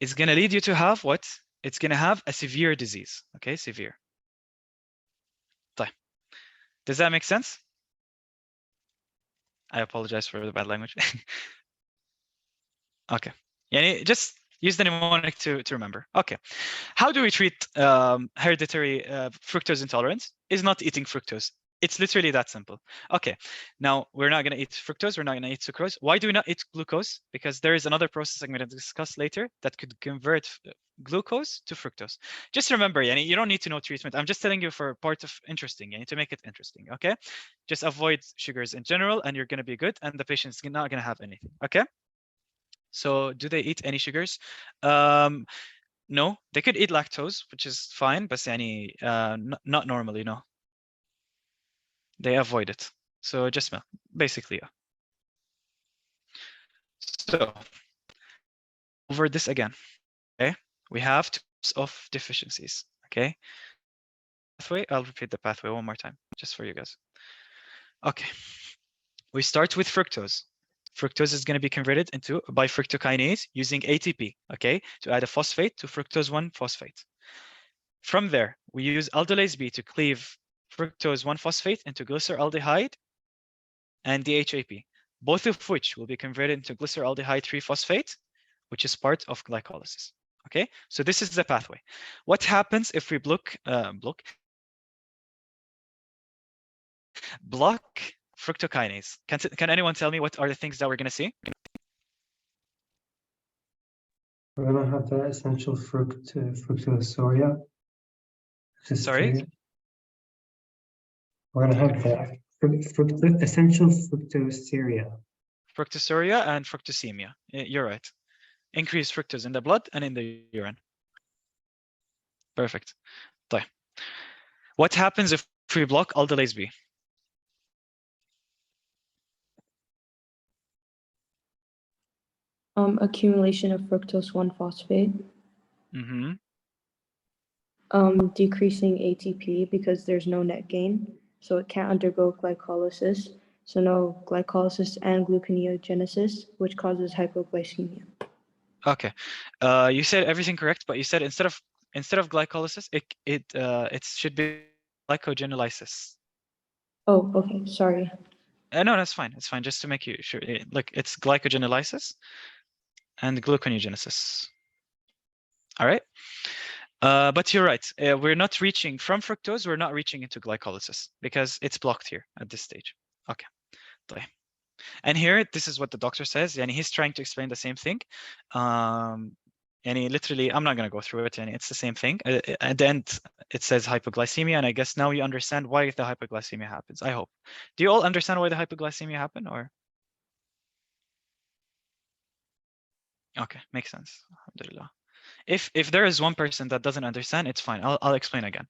it's gonna lead you to have what? It's gonna have a severe disease. Okay, severe. Does that make sense? I apologize for the bad language. Okay. Yeah, just use the mnemonic to remember. Okay. How do we treat hereditary fructose intolerance? Is not eating fructose. It's literally that simple. Okay. Now, we're not going to eat fructose. We're not going to eat sucrose. Why do we not eat glucose? Because there is another process I'm going to discuss later that could convert glucose to fructose. Just remember, yani, you don't need to know treatment. I'm just telling you for part of interesting, yani, to make it interesting. Okay. Just avoid sugars in general and you're going to be good and the patient's not going to have anything. Okay. So do they eat any sugars? No, they could eat lactose, which is fine, but not normally, no. They avoid it. So just milk, basically, yeah. So over this again, okay? We have types of deficiencies, okay? Pathway, I'll repeat the pathway one more time, just for you guys. Okay, we start with fructose. Fructose is going to be converted into by fructokinase using ATP, okay, to add a phosphate to fructose 1-phosphate. From there, we use aldolase B to cleave fructose 1-phosphate into glyceraldehyde and DHAP, both of which will be converted into glyceraldehyde 3-phosphate, which is part of glycolysis. Okay, so this is the pathway. What happens if we block fructokinase? Can anyone tell me what are the things that we're going to see? We're going to have the essential fructosuria. Sorry? We're going to have the essential fructosuria. Fructosuria and fructosemia. You're right. Increased fructose in the blood and in the urine. Perfect. What happens if we block aldolase B? Accumulation of fructose 1-phosphate. Mm-hmm. Decreasing ATP because there's no net gain, so it can't undergo glycolysis. So no glycolysis and gluconeogenesis, which causes hypoglycemia. Okay. You said everything correct, but you said instead of glycolysis, it should be glycogenolysis. Oh, okay, sorry. No, that's fine. It's fine. Just to make you sure. Look, it's glycogenolysis and gluconeogenesis. All right. But you're right. We're not reaching from fructose. We're not reaching into glycolysis because it's blocked here at this stage. Okay. And here, this is what the doctor says, and he's trying to explain the same thing. And he literally, I'm not going to go through it, and it's the same thing. At the end, it says hypoglycemia, and I guess now you understand why the hypoglycemia happens. I hope. Do you all understand why the hypoglycemia happened, or? Okay, makes sense. Alhamdulillah. If there is one person that doesn't understand, it's fine. I'll explain again.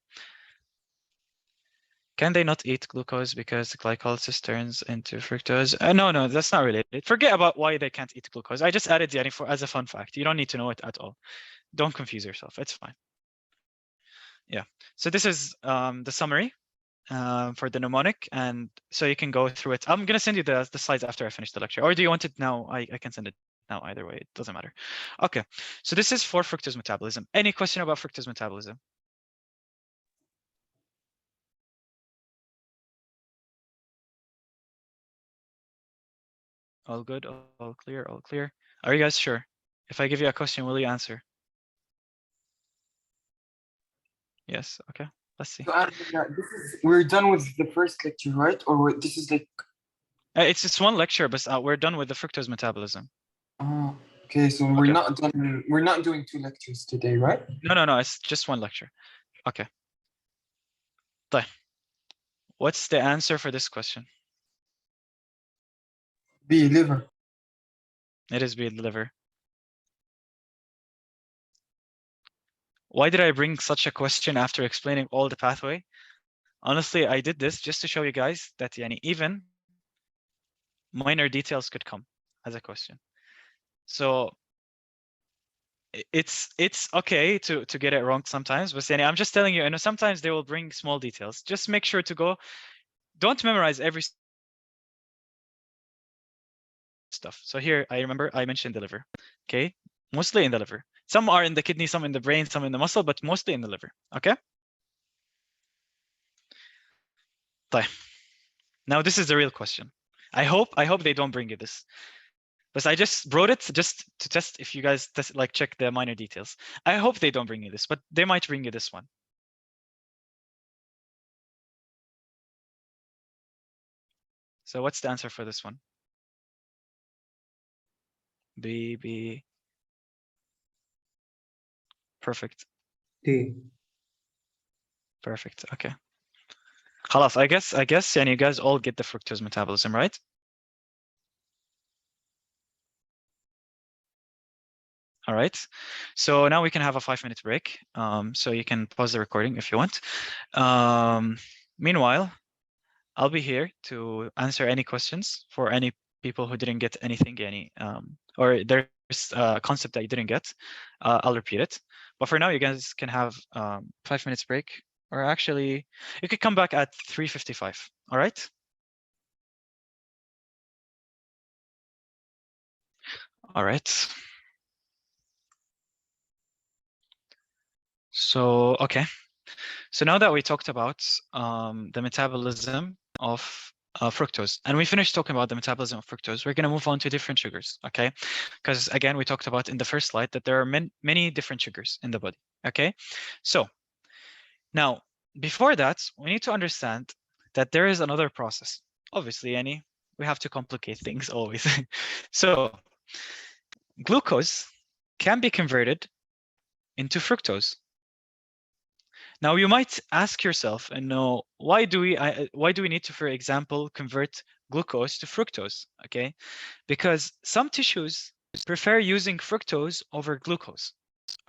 Can they not eat glucose because glycolysis turns into fructose? No, that's not related. Forget about why they can't eat glucose. I just added the as a fun fact. You don't need to know it at all. Don't confuse yourself. It's fine. Yeah. So this is the summary for the mnemonic, and so you can go through it. I'm gonna send you the slides after I finish the lecture, or do you want it now? I can send it now. Either way, it doesn't matter. Okay. So this is for fructose metabolism. Any question about fructose metabolism? All good, all clear, all clear. Are you guys sure? If I give you a question, will you answer? Yes, okay, let's see. So we're done with the first lecture, right? Or this is like. It's just one lecture, but we're done with the fructose metabolism. Oh, okay. So we're not done. We're not doing 2 lectures today, right? No, it's just one lecture. Okay. What's the answer for this question? B, liver. It is B, liver. Why did I bring such a question after explaining all the pathway? Honestly, I did this just to show you guys that even minor details could come as a question. So it's okay to get it wrong sometimes, but I'm just telling you, sometimes they will bring small details. Just make sure to go. Don't memorize every stuff. So here, I remember I mentioned the liver. Okay, mostly in the liver. Some are in the kidney, some in the brain, some in the muscle, but mostly in the liver. Okay. Now this is the real question. I hope they don't bring you this. But I just brought it just to test if you guys check the minor details. I hope they don't bring you this, but they might bring you this one. So what's the answer for this one? B. Perfect. D. Perfect. Okay. Khalas, I guess, and you guys all get the fructose metabolism, right? All right. So now we can have a 5-minute break. So you can pause the recording if you want. Meanwhile, I'll be here to answer any questions for any people who didn't get anything, or there's a concept that you didn't get. I'll repeat it. But for now, you guys can have 5 minutes break, or actually, you could come back at 3:55. All right. All right. So, okay. So now that we talked about the metabolism of fructose, and we finished talking about the metabolism of fructose, we're going to move on to different sugars, okay? Because again, we talked about in the first slide that there are many different sugars in the body, okay? So now, before that, we need to understand that there is another process. Obviously, we have to complicate things always. So glucose can be converted into fructose. Now you might ask yourself, and know, why do we need to, for example, convert glucose to fructose? Okay, because some tissues prefer using fructose over glucose.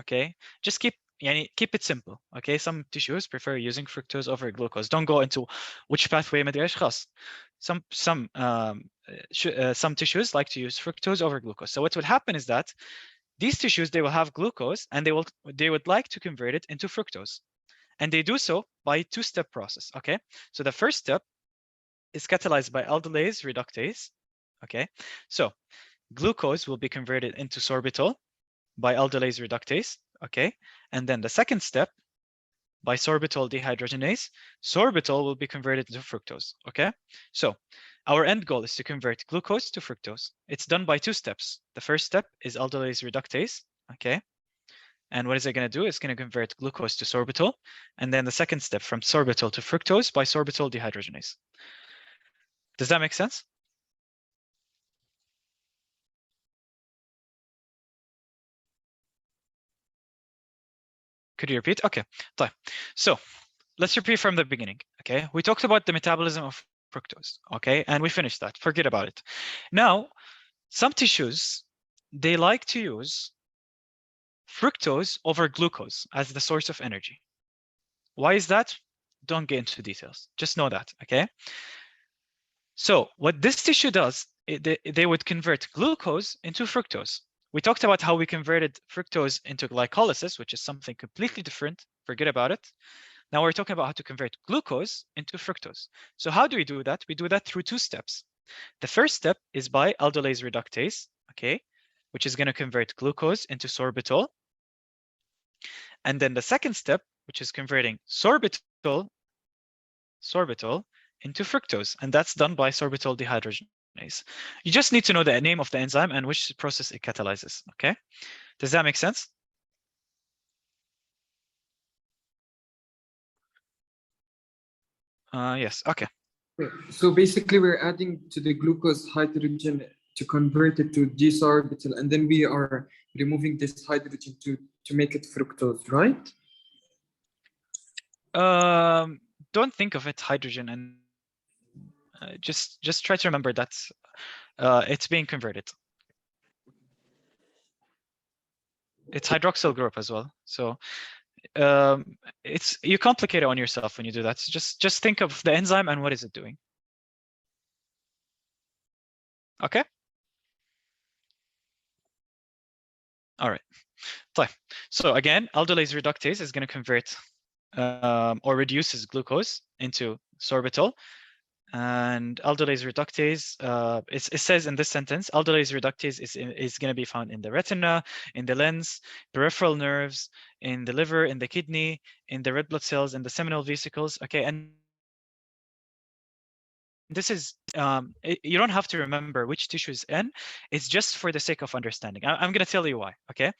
Okay, just keep it simple. Okay, some tissues prefer using fructose over glucose. Don't go into which pathway. Some tissues like to use fructose over glucose. So what would happen is that these tissues, they will have glucose, and they would like to convert it into fructose. And they do so by a 2-step process, okay? So the first step is catalyzed by aldolase reductase. Okay, so glucose will be converted into sorbitol by aldolase reductase. Okay, and then the second step, by sorbitol dehydrogenase, sorbitol will be converted into fructose. Okay, so our end goal is to convert glucose to fructose. It's done by 2 steps. The first step is aldolase reductase. Okay, and what is it going to do? It's going to convert glucose to sorbitol, and then the second step from sorbitol to fructose by sorbitol dehydrogenase. Does that make sense? Could you repeat? Okay, fine. So let's repeat from the beginning. Okay, we talked about the metabolism of fructose. Okay, and we finished that. Forget about it. Now, some tissues, they like to use fructose over glucose as the source of energy. Why is that? Don't get into details. Just know that. Okay. So what this tissue does, they would convert glucose into fructose. We talked about how we converted fructose into glycolysis, which is something completely different. Forget about it. Now we're talking about how to convert glucose into fructose. So how do we do that? We do that through 2 steps. The first step is by aldolase reductase, okay, which is going to convert glucose into sorbitol. And then the second step, which is converting sorbitol into fructose, and that's done by sorbitol dehydrogenase. You just need to know the name of the enzyme and which process it catalyzes, okay? Does that make sense? Yes, okay. So basically, we're adding to the glucose hydrogen to convert it to desorbitol, and then we are removing this hydrogen to make it fructose, right? Don't think of it hydrogen, and just try to remember that it's being converted. It's hydroxyl group as well, so you complicate it on yourself when you do that. So just think of the enzyme and what is it doing. Okay. All right. So again, aldolase reductase is going to convert or reduces glucose into sorbitol. And aldolase reductase, it says in this sentence, aldolase reductase is going to be found in the retina, in the lens, peripheral nerves, in the liver, in the kidney, in the red blood cells, in the seminal vesicles. Okay, and this is, you don't have to remember which tissue is in. It's just for the sake of understanding. I'm going to tell you why, okay?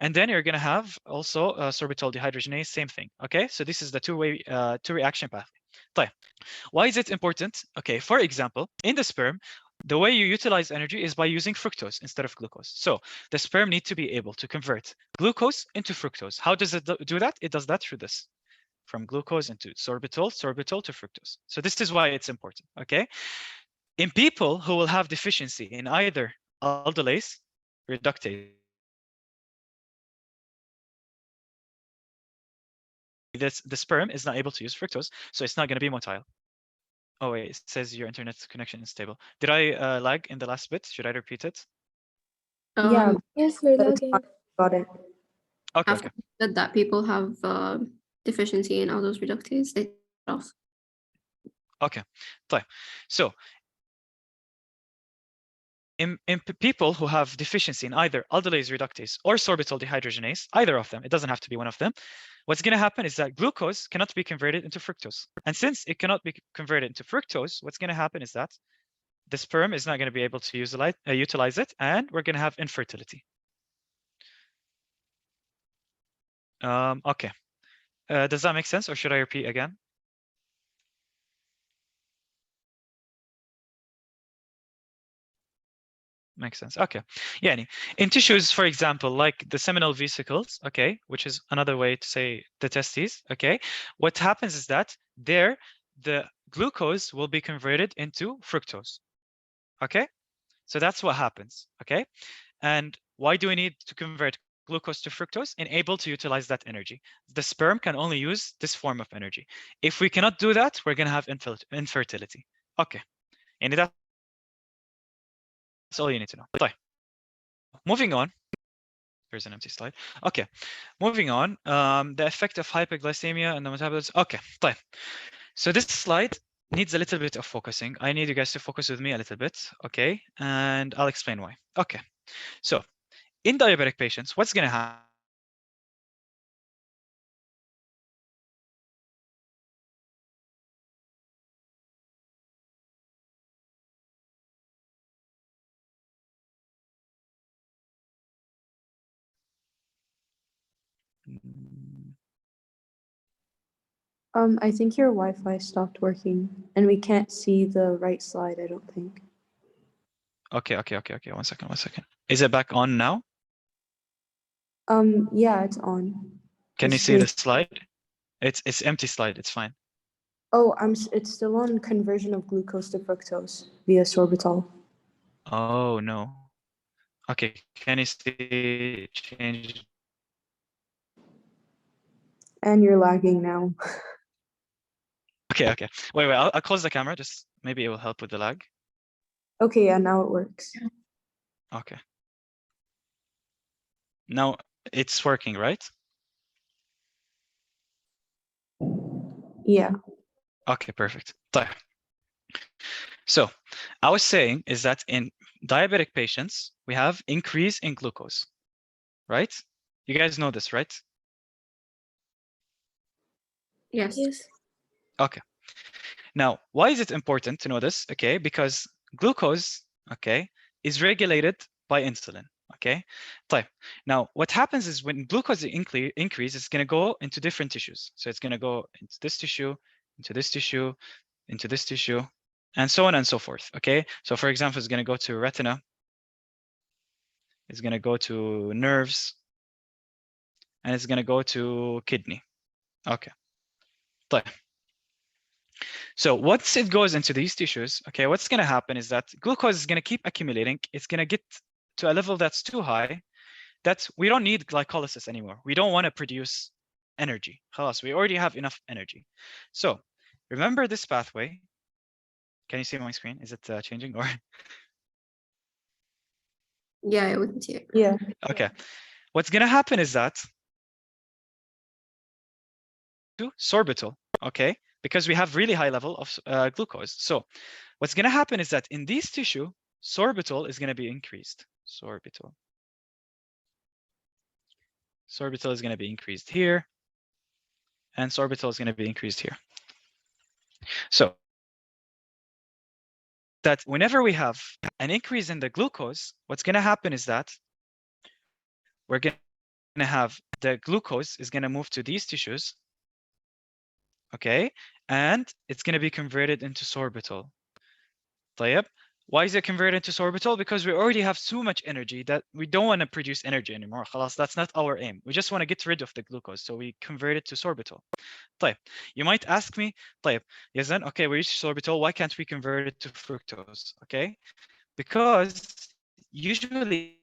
And then you're going to have also sorbitol dehydrogenase, same thing, okay? So this is the two reaction pathway. Why is it important? Okay, for example, in the sperm, the way you utilize energy is by using fructose instead of glucose. So the sperm needs to be able to convert glucose into fructose. How does it do that? It does that through this. From glucose into sorbitol to fructose. So this is why it's important, okay? In people who will have deficiency in either aldolase reductase, the sperm is not able to use fructose, so it's not going to be motile. Oh wait, it says your internet connection is stable. Did I lag in the last bit? Should I repeat it? Yeah. Yes, we're But it's lagging. fine. Got it. Okay, After okay. said that people have deficiency in aldose reductase, they off. Okay, fine. So in people who have deficiency in either aldolase reductase or sorbitol dehydrogenase, either of them, it doesn't have to be one of them, what's going to happen is that glucose cannot be converted into fructose. And since it cannot be converted into fructose, what's going to happen is that the sperm is not going to be able to utilize it, and we're going to have infertility. Okay. Does that make sense, or should I repeat again? Makes sense. Okay. Yeah. In tissues, for example, like the seminal vesicles, okay, which is another way to say the testes, okay, what happens is that there, the glucose will be converted into fructose. Okay. So that's what happens. Okay. And why do we need to convert glucose to fructose? Enable to utilize that energy. The sperm can only use this form of energy. If we cannot do that, we're going to have infertility. Okay. And that's all you need to know. Moving on. Here's an empty slide. Okay. Moving on. The effect of hyperglycemia and the metabolism. Okay. So this slide needs a little bit of focusing. I need you guys to focus with me a little bit, okay? And I'll explain why. Okay, so in diabetic patients, what's gonna happen? I think your Wi-Fi stopped working and we can't see the right slide, I don't think. Okay. 1 second. Is it back on now? Yeah, it's on. Can The you see the screen. slide? It's empty slide. It's fine. Oh, it's still on conversion of glucose to fructose via sorbitol. Oh no. Okay. Can you see change? And you're lagging now. Okay. Wait. I'll close the camera. Just maybe it will help with the lag. Okay, yeah, now it works. Okay. Now it's working, right? Yeah. Okay, perfect. So I was saying is that in diabetic patients, we have increase in glucose, right? You guys know this, right? Yes. Yes. Okay. Now, why is it important to know this? Okay, because glucose, okay, is regulated by insulin. Okay, now what happens is when glucose increases, it's going to go into different tissues. So it's going to go into this tissue, into this tissue, into this tissue, and so on and so forth. Okay, so for example, it's going to go to retina, it's going to go to nerves, and it's going to go to kidney. Okay, so once it goes into these tissues, okay, what's going to happen is that glucose is going to keep accumulating. It's going to get to a level that's too high that we don't need glycolysis anymore. We don't want to produce energy. Khalas, we already have enough energy. So remember this pathway. Can you see my screen? Is it changing or? Yeah, we can see it. Yeah. Okay. What's going to happen is that to sorbitol, okay, because we have really high level of glucose. So what's going to happen is that in this tissue, sorbitol is going to be increased. Sorbitol is going to be increased here, and sorbitol is going to be increased here. So that whenever we have an increase in the glucose, what's going to happen is that we're going to have the glucose is going to move to these tissues, okay, and it's going to be converted into sorbitol. طيب. Why is it converted to sorbitol? Because we already have so much energy that we don't want to produce energy anymore. خلاص, that's not our aim. We just want to get rid of the glucose, so we convert it to sorbitol. طيب. You might ask me, طيب, Yazan, okay, we reached sorbitol, why can't we convert it to fructose? Okay, because usually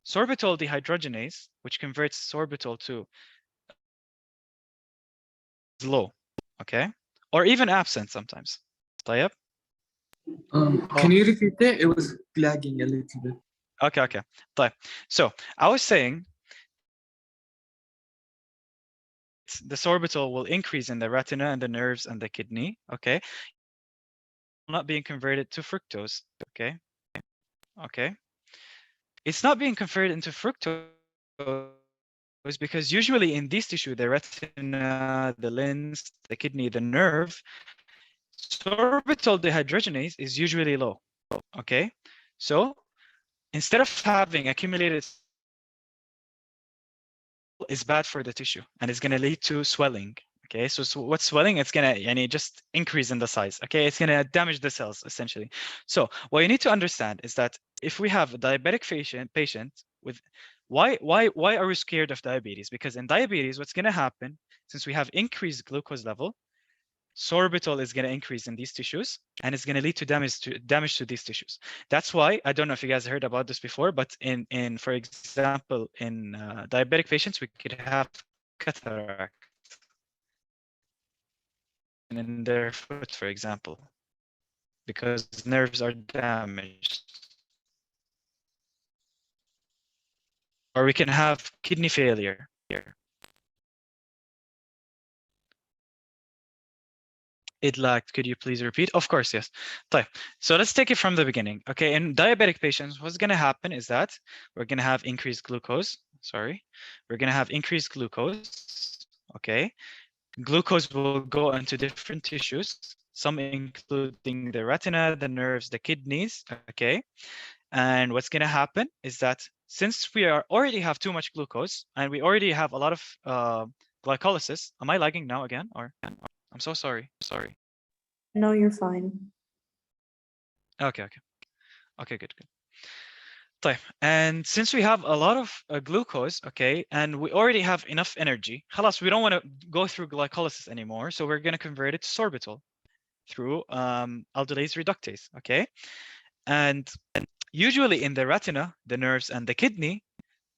sorbitol dehydrogenase, which converts sorbitol to is low, okay, or even absent sometimes. طيب. Can you repeat it? It was lagging a little bit. Okay. طيب. So I was saying the sorbitol will increase in the retina and the nerves and the kidney, okay, not being converted to fructose, okay. It's not being converted into fructose because usually in this tissue, the retina, the lens, the kidney, the nerve, sorbitol dehydrogenase is usually low, okay. So instead of having accumulated, is bad for the tissue and it's going to lead to swelling. Okay, so what's swelling? It's going to just increase in the size. Okay, it's going to damage the cells essentially. So what you need to understand is that if we have a diabetic patient with, why are we scared of diabetes? Because in diabetes, what's going to happen, since we have increased glucose level, sorbitol is going to increase in these tissues and it's going to lead to damage to these tissues. That's why, I don't know if you guys heard about this before, but in for example, in diabetic patients, we could have cataract in their foot, for example, because nerves are damaged. Or we can have kidney failure here. Idlac, could you please repeat? Of course, yes. طيب. So let's take it from the beginning. Okay, in diabetic patients, what's going to happen is that we're going to have increased glucose. Sorry, we're going to have increased glucose. Okay, glucose will go into different tissues, some including the retina, the nerves, the kidneys. Okay, and what's going to happen is that since we already have too much glucose and we already have a lot of glycolysis. Am I lagging now again, or? I'm so sorry. Sorry. No, you're fine. Okay. Good. طيب. And since we have a lot of glucose, okay, and we already have enough energy, خلاص, we don't want to go through glycolysis anymore, so we're going to convert it to sorbitol through aldolase reductase, okay? And usually in the retina, the nerves, and the kidney,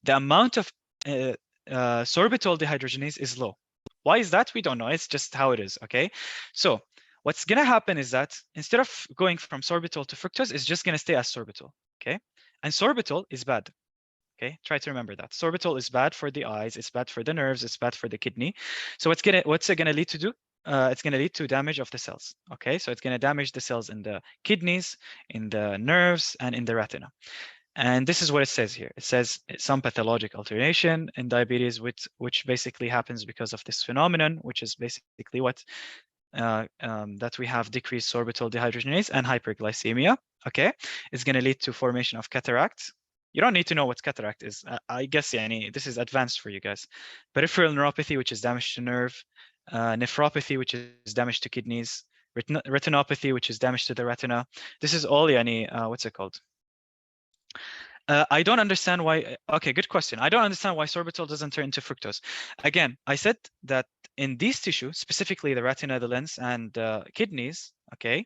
the amount of sorbitol dehydrogenase is low. Why is that? We don't know. It's just how it is, okay? So what's going to happen is that instead of going from sorbitol to fructose, it's just going to stay as sorbitol, okay? And sorbitol is bad, okay? Try to remember that. Sorbitol is bad for the eyes, it's bad for the nerves, it's bad for the kidney. So what's it going to lead to do? It's going to lead to damage of the cells, okay? So it's going to damage the cells in the kidneys, in the nerves, and in the retina. And this is what it says here. It says some pathologic alteration in diabetes, which basically happens because of this phenomenon, which is basically what that we have decreased sorbitol dehydrogenase and hyperglycemia. Okay, it's going to lead to formation of cataract. You don't need to know what cataract is. I guess this is advanced for you guys. Peripheral neuropathy, which is damage to nerve, nephropathy, which is damage to kidneys, retinopathy, which is damage to the retina. This is all what's it called? I don't understand why. Okay, good question. I don't understand why sorbitol doesn't turn into fructose. Again, I said that in these tissues, specifically the retina, the lens, and kidneys, okay,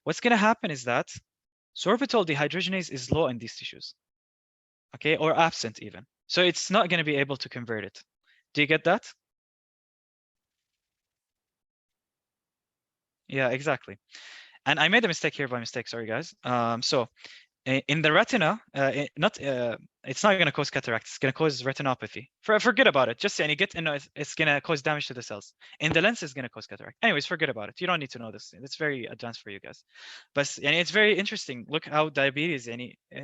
what's going to happen is that sorbitol dehydrogenase is low in these tissues, okay, or absent even. So it's not going to be able to convert it. Do you get that? Yeah, exactly. And I made a mistake here by mistake. Sorry, guys. So in the retina, it's not going to cause cataract. It's going to cause retinopathy. Forget about it. Just it's going to cause damage to the cells. In the lens, it's going to cause cataract. Anyways, forget about it. You don't need to know this. It's very advanced for you guys. But it's very interesting. Look how diabetes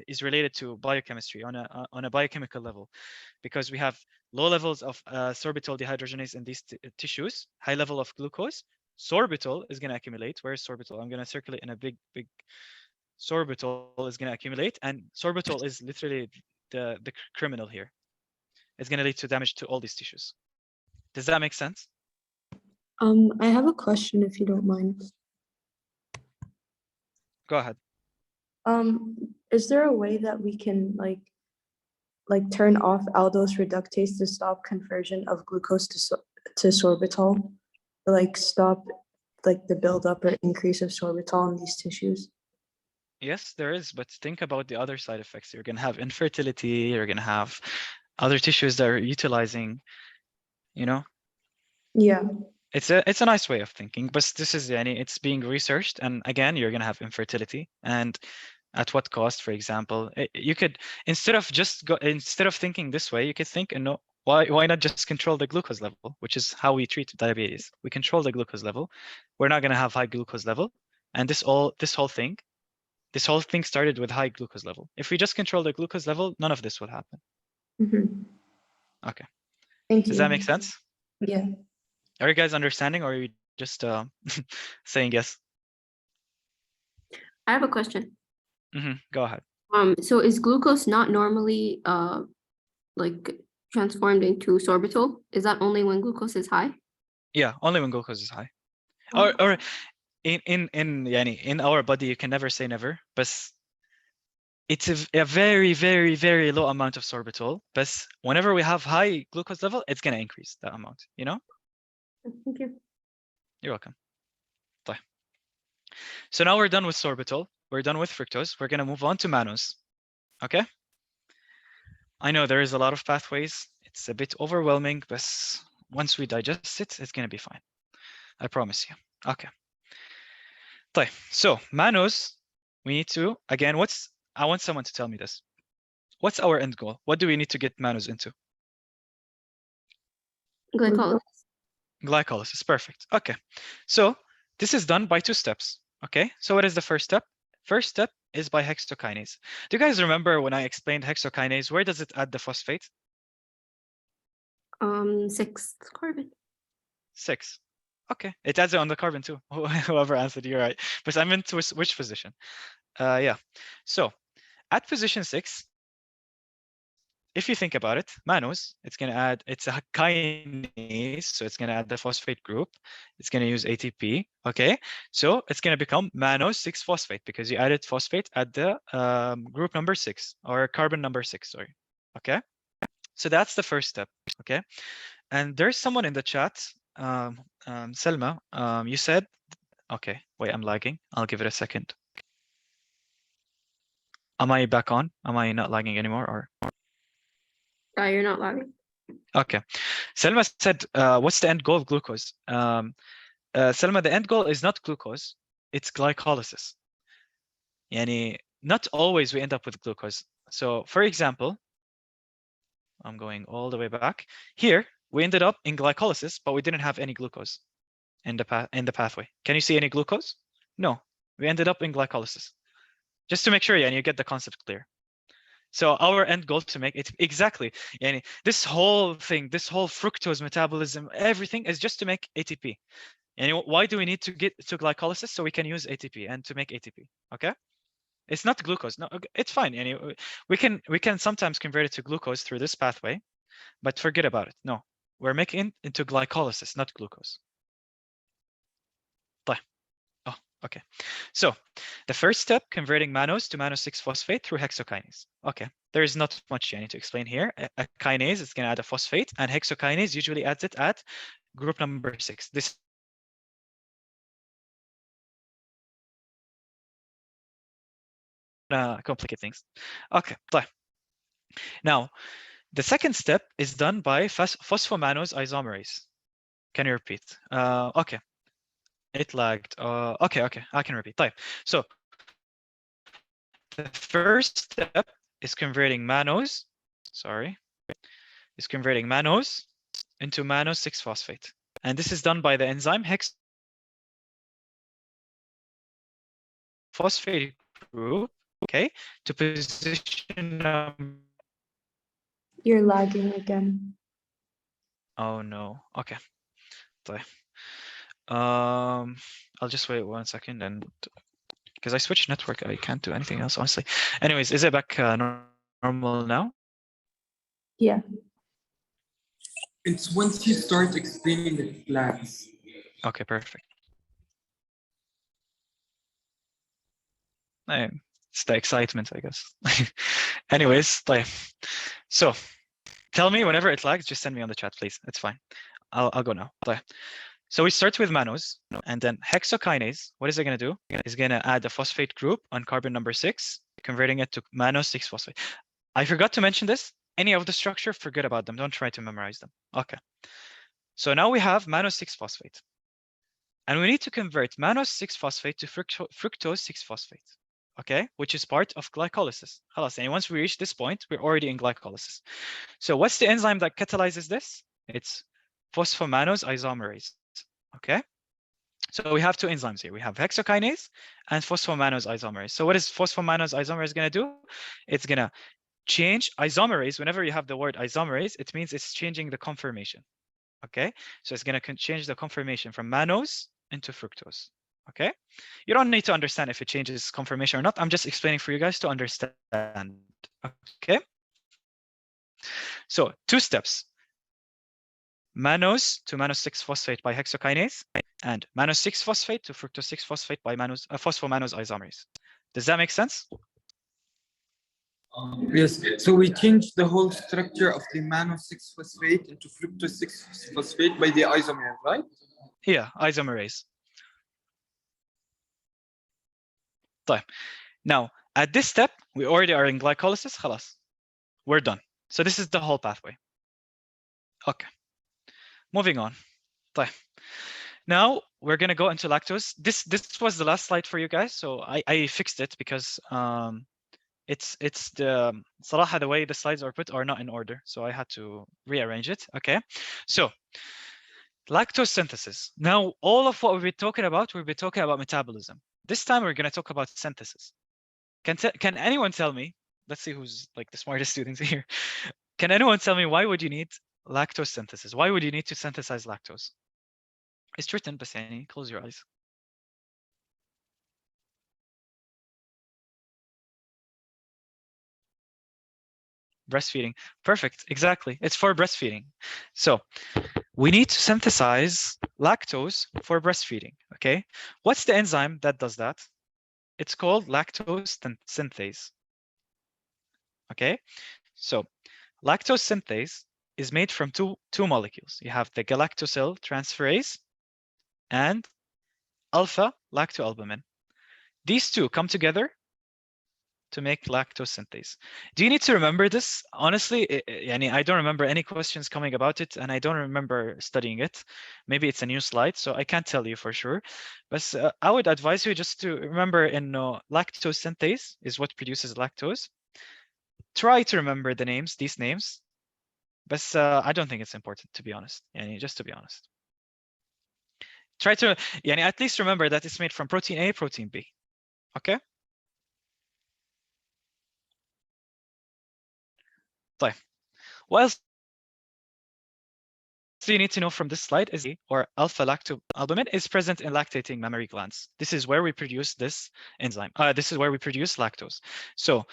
is related to biochemistry on a biochemical level, because we have low levels of sorbitol dehydrogenase in these tissues, high level of glucose. Sorbitol is going to accumulate. Where's sorbitol? I'm going to circulate in a big sorbitol is going to accumulate, and sorbitol is literally the criminal here. It's going to lead to damage to all these tissues. Does that make sense? I have a question if you don't mind. Go ahead. Is there a way that we can like turn off aldose reductase to stop conversion of glucose to sorbitol? Like stop like the buildup or increase of sorbitol in these tissues? Yes, there is, but think about the other side effects. You're going to have infertility, you're going to have other tissues that are utilizing, Yeah. It's a nice way of thinking, but this is it's being researched, and again, you're going to have infertility, and at what cost? For example, you could instead of thinking this way, you could think, why not just control the glucose level, which is how we treat diabetes. We control the glucose level. We're not going to have high glucose level, and this whole thing started with high glucose level. If we just control the glucose level, none of this will happen. Mm-hmm. Okay. Thank you. Does that make sense? Yeah. Are you guys understanding, or are you just saying yes? I have a question. Go ahead. So is glucose not normally like transformed into sorbitol? Is that only when glucose is high? Yeah, only when glucose is high. Oh. Or in our body, you can never say never, but it's a very, very, very low amount of sorbitol. But whenever we have high glucose level, it's going to increase that amount, Thank you. You're welcome. Bye. So now we're done with sorbitol. We're done with fructose. We're going to move on to mannose. Okay? I know there is a lot of pathways. It's a bit overwhelming, but once we digest it, it's going to be fine. I promise you. Okay. So mannose, we need to, again, I want someone to tell me this. What's our end goal? What do we need to get mannose into? Glycolysis. Glycolysis, perfect. Okay. So This is done by 2 steps. Okay, so what is the first step? First step is by hexokinase. Do you guys remember when I explained hexokinase? Where does it add the phosphate? 6th carbon. 6. Okay, it adds it on the carbon too. Whoever answered, you're right. But I meant which position? Yeah. So at position 6, if you think about it, mannose, it's going to add, it's a kinase, so it's going to add the phosphate group. It's going to use ATP, okay? So it's going to become mannose 6-phosphate because you added phosphate at the group number 6, or carbon number 6, sorry, okay? So that's the first step, okay? And there's someone in the chat, Selma, you said, okay, wait, I'm lagging. I'll give it a second. Am I back on? Am I not lagging anymore, or? You're not lagging. Okay. Selma said, what's the end goal of glucose? Selma, the end goal is not glucose, it's glycolysis. Yani, not always we end up with glucose. So for example, I'm going all the way back. Here, we ended up in glycolysis, but we didn't have any glucose in the pathway. Can you see any glucose? No, we ended up in glycolysis. Just to make sure, and you get the concept clear. So our end goal to make it exactly, and this whole thing, this whole fructose metabolism, everything is just to make ATP. And why do we need to get to glycolysis? So we can use ATP and to make ATP. Okay, it's not glucose. No, it's fine. And we can sometimes convert it to glucose through this pathway, but forget about it. No, we're making it into glycolysis, not glucose. Oh, okay. So the first step, converting mannose to mannose 6-phosphate through hexokinase. Okay, there is not much I need to explain here. A kinase is going to add a phosphate, and hexokinase usually adds it at group number 6. This complicate things. Okay, now the second step is done by phosphomannose isomerase. Can you repeat? Okay. It lagged. Okay, I can repeat. So the first step is converting mannose, into mannose 6-phosphate. And this is done by the enzyme phosphate group, okay, to position. You're lagging again. Oh no. Okay. I'll just wait 1 second, and because I switched network, I can't do anything else, honestly. Anyways, is it back normal now? Yeah. It's once you start explaining the flags. Okay, perfect. It's the excitement, I guess. Anyways, so tell me whenever it lags, just send me on the chat, please. It's fine. I'll go now. So we start with mannose, and then hexokinase. What is it going to do? It's going to add a phosphate group on carbon number 6, converting it to mannose 6-phosphate. I forgot to mention this. Any of the structure, forget about them. Don't try to memorize them. Okay. So now we have mannose 6-phosphate. And we need to convert mannose 6-phosphate to fructose 6-phosphate. Okay, which is part of glycolysis. And once we reach this point, we're already in glycolysis. So what's the enzyme that catalyzes this? It's phosphomannose isomerase. Okay, so we have 2 enzymes here. We have hexokinase and phosphomannose isomerase. So what is phosphomannose isomerase going to do? It's going to change isomerase. Whenever you have the word isomerase, it means it's changing the conformation. Okay, so it's going to change the conformation from mannose into fructose. Okay, you don't need to understand if it changes conformation or not. I'm just explaining for you guys to understand. Okay, so 2 steps: mannose to mannose 6-phosphate by hexokinase, and mannose 6-phosphate to fructose 6-phosphate by phosphomannose isomerase. Does that make sense? Yes, so we changed the whole structure of the mannose 6-phosphate into fructose 6-phosphate by the isomer, right? Yeah, isomerase. Now, at this step, we already are in glycolysis. Khalas. We're done. So this is the whole pathway. Okay. Moving on. Now we're gonna go into lactose. This was the last slide for you guys, so I fixed it because it's the صراحة the way the slides are put are not in order, so I had to rearrange it. Okay, so Lactose synthesis. Now, all of what we've been talking about, metabolism. This time we're going to talk about synthesis. Can anyone tell me, let's see who's like the smartest students here. Can anyone tell me why would you need lactose synthesis? Why would you need to synthesize lactose? It's written, بس يعني close your eyes. Breastfeeding. Perfect. Exactly. It's for breastfeeding. So we need to synthesize lactose for breastfeeding. Okay. What's the enzyme that does that? It's called lactose synthase. Okay. So lactose synthase is made from two molecules. You have the galactosyl transferase and alpha lactoalbumin. These two come together to make lactose synthase. Do you need to remember this? Honestly, I don't remember any questions coming about it, and I don't remember studying it. Maybe it's a new slide, so I can't tell you for sure. But I would advise you just to remember lactose synthase is what produces lactose. Try to remember these names. But I don't think it's important, to be honest. Just to be honest. Try to at least remember that it's made from protein A, protein B. Okay? طيب. What else do you need to know from this slide is or alpha lactoalbumin is present in lactating mammary glands. This is where we produce this enzyme. This is where we produce lactose. So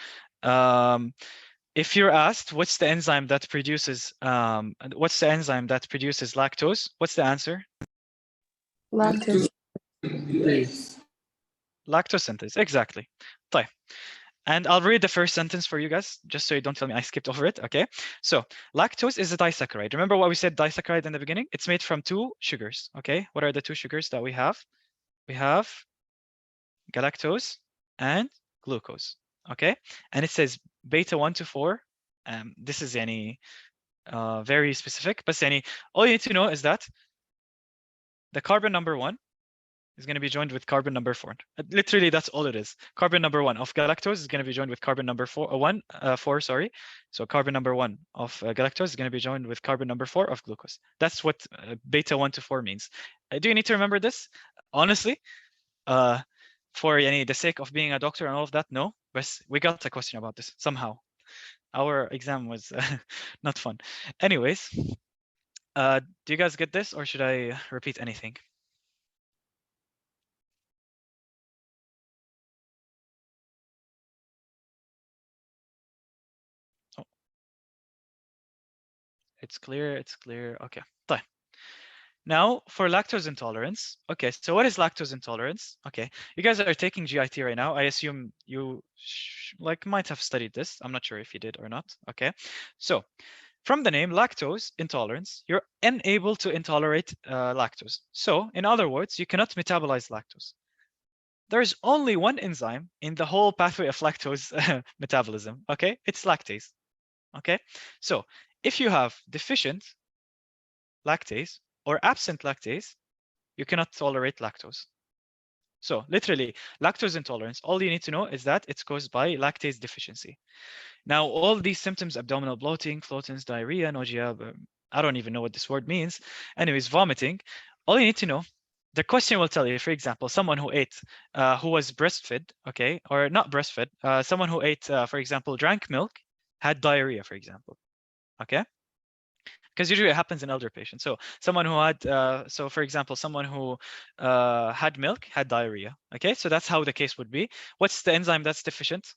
if you're asked what's the enzyme that produces lactose, what's the answer? Lactose. Lactose synthase, exactly. طيب. And I'll read the first sentence for you guys, just so you don't tell me I skipped over it, okay? So lactose is a disaccharide. Remember what we said disaccharide in the beginning? It's made from two sugars, okay? What are the two sugars that we have? We have galactose and glucose, okay? And it says beta 1 to 4. This is very specific, but all you need to know is that the carbon number 1 is going to be joined with carbon number 4. Literally, that's all it is. Carbon number 1 of galactose is going to be joined with carbon number 4, sorry. So carbon number 1 of galactose is going to be joined with carbon number 4 of glucose. That's what beta 1 to 4 means. Do you need to remember this? Honestly, for the sake of being a doctor and all of that, no. But we got a question about this somehow. Our exam was not fun. Anyways, do you guys get this, or should I repeat anything? It's clear, okay. طيب. Now for lactose intolerance. Okay, so what is lactose intolerance? Okay, you guys are taking GIT right now. I assume you might have studied this. I'm not sure if you did or not. Okay, so from the name lactose intolerance, you're unable to intolerate lactose. So in other words, you cannot metabolize lactose. There's only one enzyme in the whole pathway of lactose metabolism. Okay, it's lactase. Okay, so if you have deficient lactase or absent lactase, you cannot tolerate lactose. So literally, lactose intolerance, all you need to know is that it's caused by lactase deficiency. Now, all these symptoms, abdominal bloating, floatings, diarrhea, nausea, I don't even know what this word means. Anyways, vomiting, all you need to know, the question will tell you, for example, someone who ate, who was breastfed, okay, or not breastfed, someone who ate, for example, drank milk, had diarrhea, for example, okay? Because usually it happens in elder patients. So someone who had, so for example, someone who had milk had diarrhea. Okay, so that's how the case would be. What's the enzyme that's deficient?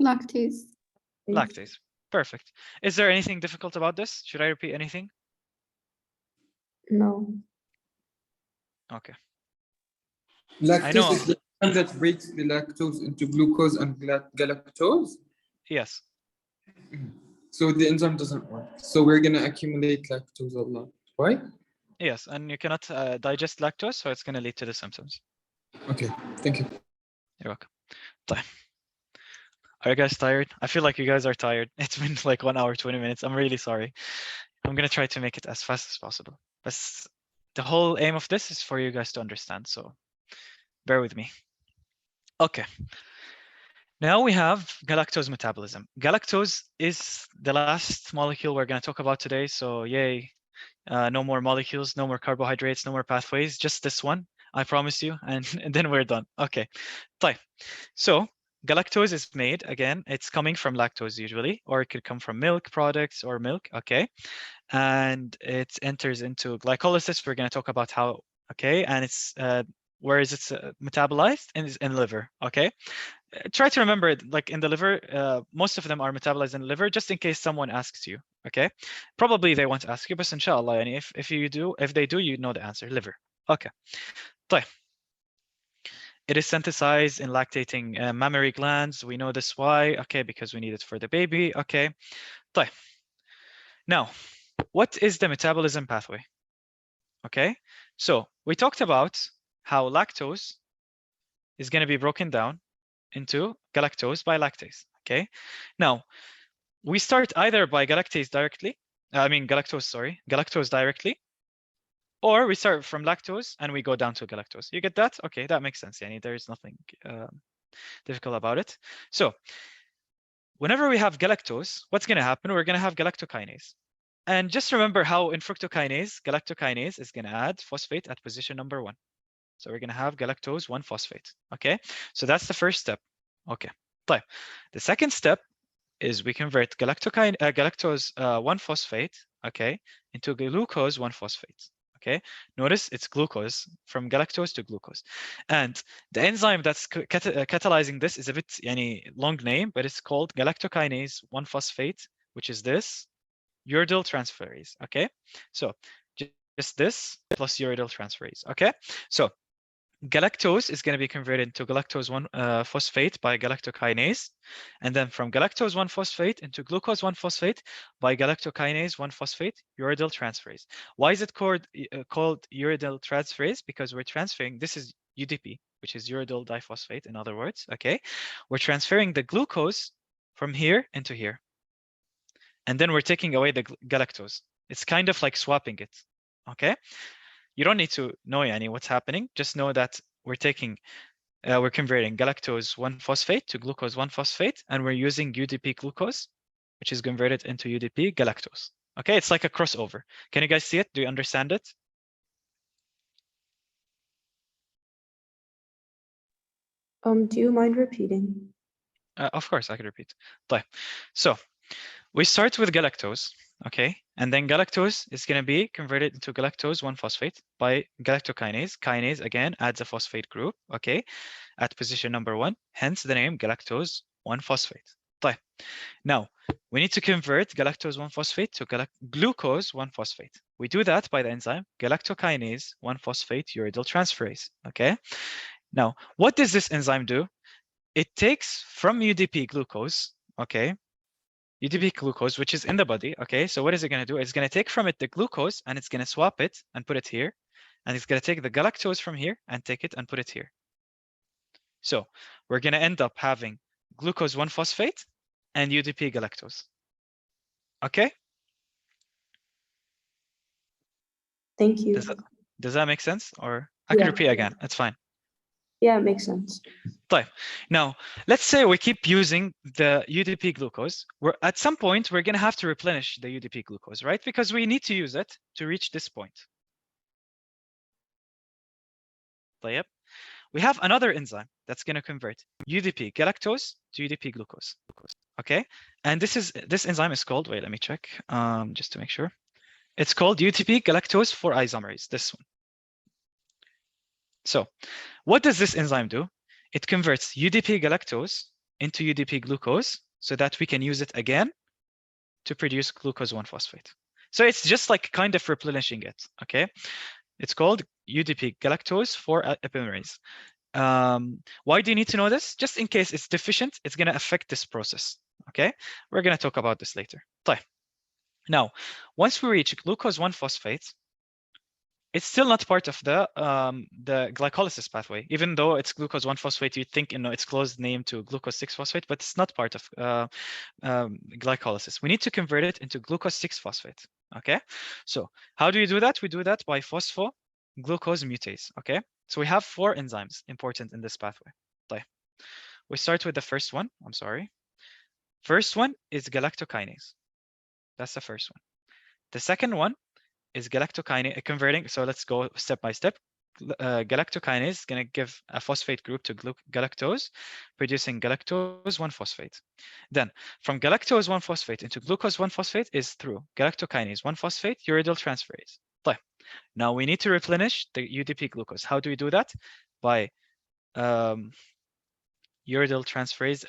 Lactase. Lactase. Perfect. Is there anything difficult about this? Should I repeat anything? No. Okay. Lactase is the one that breaks the lactose into glucose and galactose. Yes. So the enzyme doesn't work. So we're gonna accumulate lactose a lot, right? Yes, and you cannot digest lactose, so it's going to lead to the symptoms. Okay, thank you. You're welcome. Are you guys tired? I feel like you guys are tired. It's been like 1 hour, 20 minutes. I'm really sorry. I'm going to try to make it as fast as possible. But the whole aim of this is for you guys to understand, so bear with me. Okay. Now we have galactose metabolism. Galactose is the last molecule we're going to talk about today. So yay, no more molecules, no more carbohydrates, no more pathways, just this one, I promise you, and then we're done. Okay, طيب. So galactose is made, again, it's coming from lactose usually, or it could come from milk products or milk, okay? And it enters into glycolysis. We're going to talk about how, okay? And it's, where is it metabolized? In liver, okay? Try to remember, like in the liver, most of them are metabolized in the liver, just in case someone asks you, okay? Probably they won't ask you, but inshallah, and if they do, you know the answer, liver. Okay. طيب. It is synthesized in lactating mammary glands. We know this why, okay, because we need it for the baby, okay. طيب. Now, what is the metabolism pathway? Okay, so we talked about how lactose is going to be broken down into galactose by lactase, okay? Now, we start either by galactose directly, galactose directly, or we start from lactose and we go down to galactose. You get that? Okay, that makes sense, Yani. There's nothing difficult about it. So, whenever we have galactose, what's going to happen? We're going to have galactokinase. And just remember how in fructokinase, galactokinase is going to add phosphate at position number 1. So we're going to have galactose 1-phosphate, okay? So that's the first step, okay. طيب. The second step is we convert galactose 1-phosphate, okay, into glucose 1-phosphate, okay? Notice it's glucose, from galactose to glucose. And the enzyme that's catalyzing this is a bit long name, but it's called galactokinase 1-phosphate, which is this uridyl transferase, okay? So just this plus uridyl transferase, okay? So galactose is going to be converted into galactose 1-phosphate by galactokinase, and then from galactose 1-phosphate into glucose 1-phosphate by galactokinase 1-phosphate uridyl transferase. Why is it called uridyl transferase? Because we're transferring, this is UDP, which is uridyl diphosphate, in other words, okay? We're transferring the glucose from here into here. And then we're taking away the galactose. It's kind of like swapping it, okay? You don't need to know what's happening. Just know that we're converting galactose 1-phosphate to glucose 1-phosphate, and we're using UDP glucose, which is converted into UDP galactose. Okay, it's like a crossover. Can you guys see it? Do you understand it? Do you mind repeating? Of course, I can repeat. So we start with galactose, okay? And then galactose is going to be converted into galactose 1-phosphate by galactokinase. Kinase, again, adds a phosphate group, okay, at position number 1, hence the name galactose 1-phosphate. Now, we need to convert galactose 1-phosphate to glucose 1-phosphate. We do that by the enzyme galactokinase 1-phosphate uridyl transferase, okay? Now, what does this enzyme do? It takes from UDP glucose, okay, UDP glucose, which is in the body, okay? So what is it going to do? It's going to take from it the glucose, and it's going to swap it and put it here. And it's going to take the galactose from here and take it and put it here. So we're going to end up having glucose 1-phosphate and UDP galactose. Okay? Thank you. Does that make sense? Or I can repeat again. That's fine. Yeah, it makes sense. Now, let's say we keep using the UDP glucose. At some point, we're going to have to replenish the UDP glucose, right? Because we need to use it to reach this point. We have another enzyme that's going to convert UDP galactose to UDP glucose. Okay, and this enzyme is called, wait, let me check, just to make sure. It's called UDP galactose 4 isomerase, this one. So what does this enzyme do? It converts UDP galactose into UDP glucose so that we can use it again to produce glucose 1-phosphate. So it's just like kind of replenishing it, okay? It's called UDP galactose 4 epimerase. Why do you need to know this? Just in case it's deficient, it's going to affect this process, okay? We're going to talk about this later. Now, once we reach glucose 1-phosphate, it's still not part of the glycolysis pathway. Even though it's glucose 1-phosphate, you think its close name to glucose 6-phosphate, but it's not part of glycolysis. We need to convert it into glucose 6-phosphate. Okay, so how do you do that? We do that by phosphoglucose mutase. Okay, so we have 4 enzymes important in this pathway. we start with the first one. I'm sorry. First one is galactokinase. That's the first one. The second one is galactokinase converting. So let's go step by step. Galactokinase is going to give a phosphate group to galactose, producing galactose 1-phosphate. Then from galactose 1-phosphate into glucose 1-phosphate is through galactokinase 1-phosphate uridyl transferase. Now we need to replenish the UDP glucose. How do we do that? By uridyl transferase,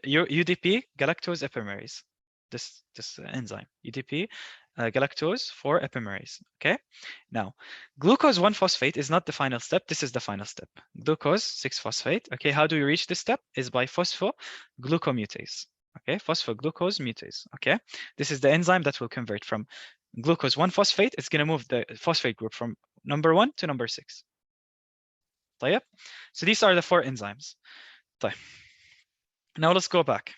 UDP galactose epimerase. This enzyme, UDP galactose 4 epimerase. Okay. Now, glucose 1-phosphate is not the final step. This is the final step. Glucose 6-phosphate. Okay. How do we reach this step? Is by phosphoglucomutase. Okay. Phosphoglucose mutase. Okay. This is the enzyme that will convert from glucose 1-phosphate. It's going to move the phosphate group from number 1 to number 6. So these are the 4 enzymes. Now let's go back.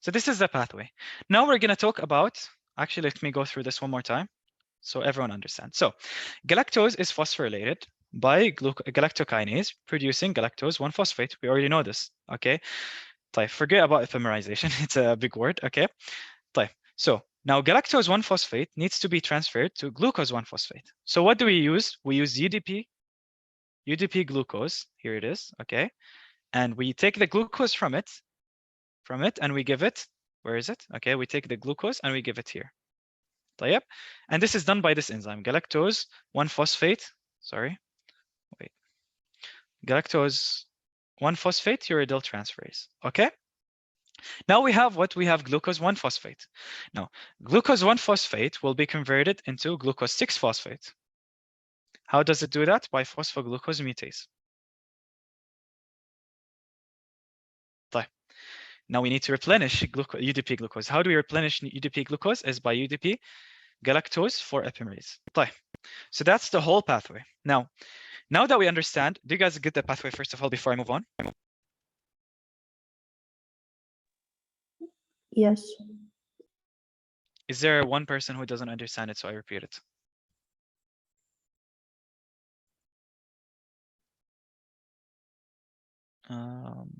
So this is the pathway. Now we're going to talk about, actually, let me go through this one more time so everyone understands. So galactose is phosphorylated by galactokinase producing galactose 1-phosphate. We already know this, okay? Forget about epimerization. It's a big word, okay? So now galactose 1-phosphate needs to be transferred to glucose 1-phosphate. So what do we use? We use UDP glucose. Here it is, okay? And we take the glucose from it, and we give it, where is it? Okay, we take the glucose and we give it here. And this is done by this enzyme, galactose 1-phosphate, galactose 1-phosphate uridyl transferase, okay? Now we have what? We have glucose 1-phosphate. Now, glucose 1-phosphate will be converted into glucose 6-phosphate. How does it do that? By phosphoglucose mutase. Now we need to replenish UDP glucose. How do we replenish UDP glucose? Is by UDP galactose 4 epimerase. So that's the whole pathway. Now that we understand, do you guys get the pathway first of all before I move on? Yes. Is there one person who doesn't understand it, so I repeat it?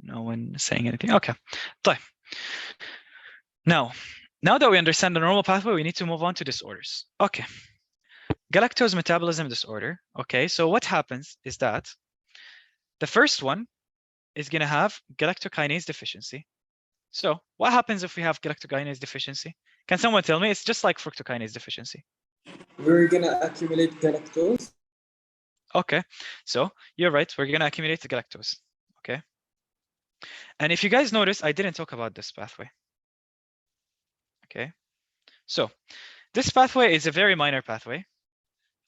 No one saying anything. Okay. Now that we understand the normal pathway, we need to move on to disorders. Okay. Galactose metabolism disorder. Okay, so what happens is that the first one is going to have galactokinase deficiency. So what happens if we have galactokinase deficiency? Can someone tell me? It's just like fructokinase deficiency. We're gonna accumulate galactose. Okay, so you're right. We're going to accumulate the galactose. Okay. And if you guys notice, I didn't talk about this pathway. Okay. So this pathway is a very minor pathway.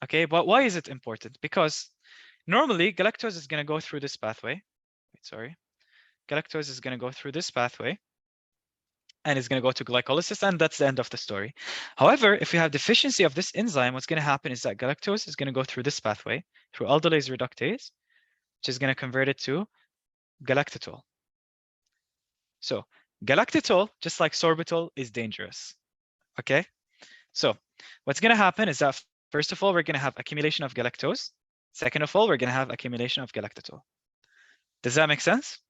Okay, but why is it important? Because normally galactose is going to go through this pathway. Galactose is going to go through this pathway and it's going to go to glycolysis, and that's the end of the story. However, if we have deficiency of this enzyme, what's going to happen is that galactose is going to go through this pathway, through aldolase reductase, which is going to convert it to galactitol. So galactitol, just like sorbitol, is dangerous. Okay, so what's going to happen is that first of all, we're going to have accumulation of galactose. Second of all, we're going to have accumulation of galactitol. Does that make sense?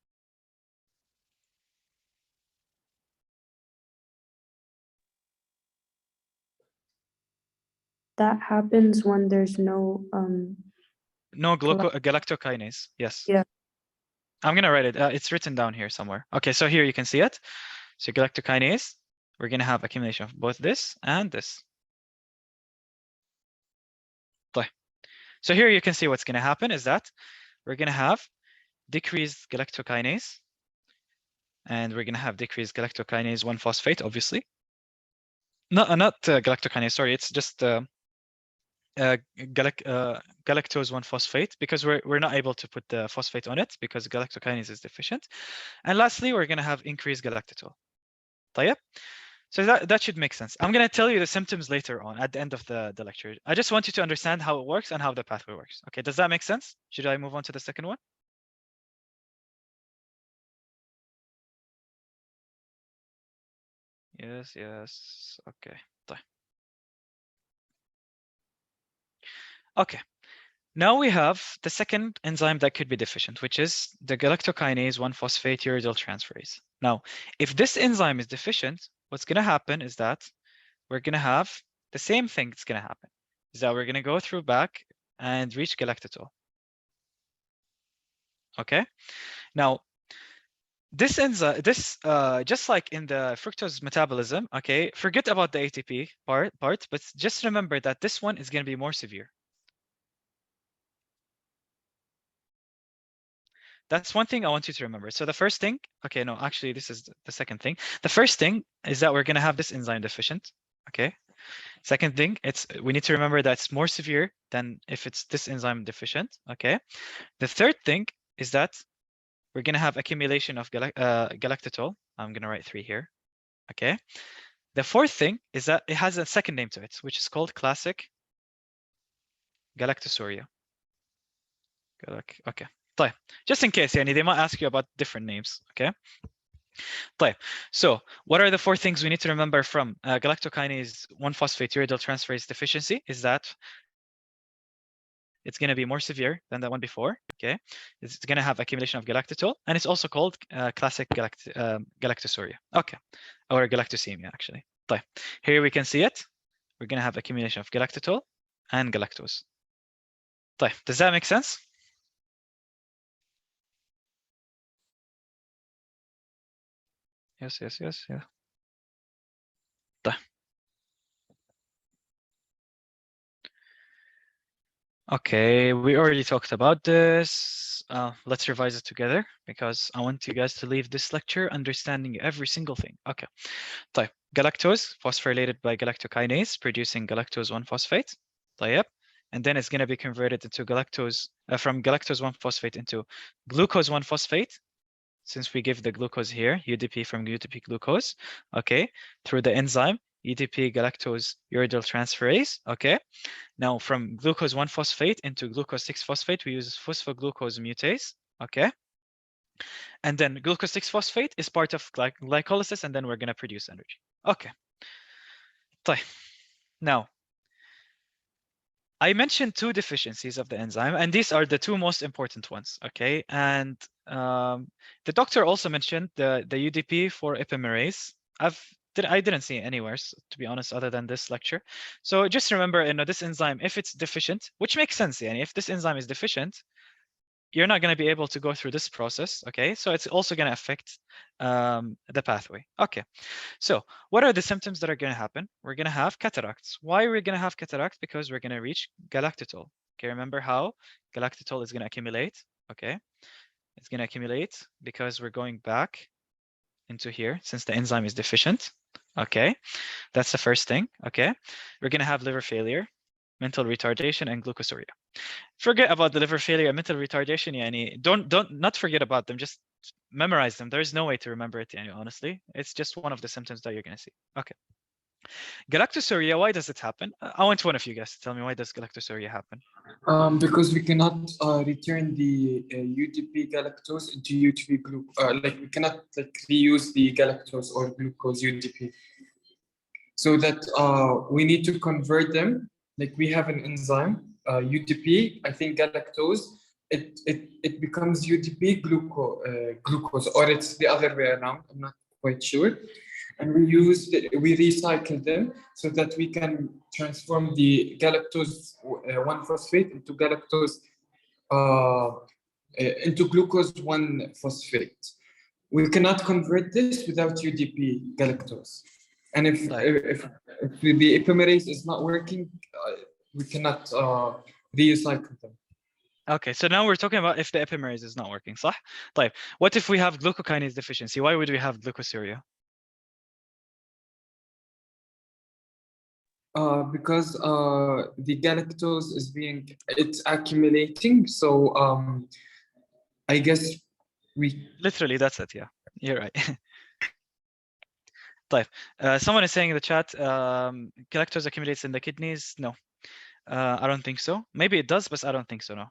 That happens when there's no No galactokinase. Yes. Yeah. I'm gonna write it. It's written down here somewhere. Okay, so here you can see it. So galactokinase, we're gonna have accumulation of both this and this. So here you can see what's gonna happen is that we're gonna have decreased galactokinase, and we're gonna have decreased galactokinase 1-phosphate, obviously. Not galactokinase. Sorry, it's just galactose 1-phosphate, because we're not able to put the phosphate on it because galactokinase is deficient. And lastly, we're going to have increased galactitol. So that should make sense. I'm going to tell you the symptoms later on at the end of the lecture. I just want you to understand how it works and how the pathway works. Okay, does that make sense? Should I move on to the second one? Yes. Okay. Okay. Now we have the second enzyme that could be deficient, which is the galactokinase 1-phosphate uridyl transferase. Now, if this enzyme is deficient, what's going to happen is that we're going to have the same thing that's going to happen, is that we're going to go through back and reach galactitol. Okay? Now, this enzyme, just like in the fructose metabolism, okay, forget about the ATP part, but just remember that this one is going to be more severe. That's one thing I want you to remember. So the first thing, okay, no, actually, this is the second thing. The first thing is that we're going to have this enzyme deficient, okay? Second thing, we need to remember that it's more severe than if it's this enzyme deficient, okay? The third thing is that we're going to have accumulation of galactitol. I'm going to write 3 here, okay? The fourth thing is that it has a second name to it, which is called classic galactosuria. Okay. طيب. Just in case, they might ask you about different names, okay? طيب. So, what are the 4 things we need to remember from galactokinase 1-phosphate uridyl transferase deficiency? Is that it's going to be more severe than the one before, okay? It's going to have accumulation of galactitol, and it's also called classic galactosuria, okay, or galactosemia actually. طيب. Here we can see it. We're going to have accumulation of galactitol and galactose. طيب. Does that make sense? Yes. طيب. Okay, we already talked about this. Let's revise it together because I want you guys to leave this lecture understanding every single thing. Okay. طيب. Galactose, phosphorylated by galactokinase, producing galactose 1-phosphate. طيب. And then it's going to be converted into galactose, from galactose 1-phosphate into glucose 1-phosphate. Since we give the glucose here, UDP from UDP glucose, okay, through the enzyme, UDP galactose uridyl transferase, okay. Now from glucose 1-phosphate into glucose 6-phosphate, we use phosphoglucose mutase, okay. And then glucose 6-phosphate is part of glycolysis, and then we're going to produce energy. Okay. Now, I mentioned 2 deficiencies of the enzyme, and these are the 2 most important ones, okay? And the doctor also mentioned the UDP for epimerase. I didn't see it anywhere, to be honest, other than this lecture. So just remember, this enzyme, if it's deficient, which makes sense, if this enzyme is deficient, you're not going to be able to go through this process, okay? So it's also going to affect the pathway. Okay, so what are the symptoms that are going to happen? We're going to have cataracts. Why are we going to have cataracts? Because we're going to reach galactitol. Okay, remember how galactitol is going to accumulate, okay? It's going to accumulate because we're going back into here since the enzyme is deficient, okay? That's the first thing, okay? We're going to have liver failure, mental retardation, and glucosuria. Forget about the liver failure and mental retardation, don't forget about them, just memorize them. There's no way to remember it, honestly. It's just one of the symptoms that you're going to see. Okay. Galactosuria, why does it happen? I want one of you guys to tell me, why does galactosuria happen? Because we cannot return the UDP galactose into UDP glucose. We cannot reuse the galactose or glucose UDP. So that we need to convert them. We have an enzyme, UDP, I think galactose, it becomes UDP glucose, or it's the other way around, I'm not quite sure. And we recycle them so that we can transform the galactose 1-phosphate into galactose into glucose 1-phosphate. We cannot convert this without UDP galactose. And if the epimerase is not working, we cannot recycle them. Okay, so now we're talking about if the epimerase is not working, صح? طيب, what if we have glucokinase deficiency? Why would we have glucosuria? Because the galactose it's accumulating. So I guess literally, that's it. Yeah, you're right. طيب, someone is saying in the chat, galactose accumulates in the kidneys. No, I don't think so. Maybe it does, but I don't think so. No,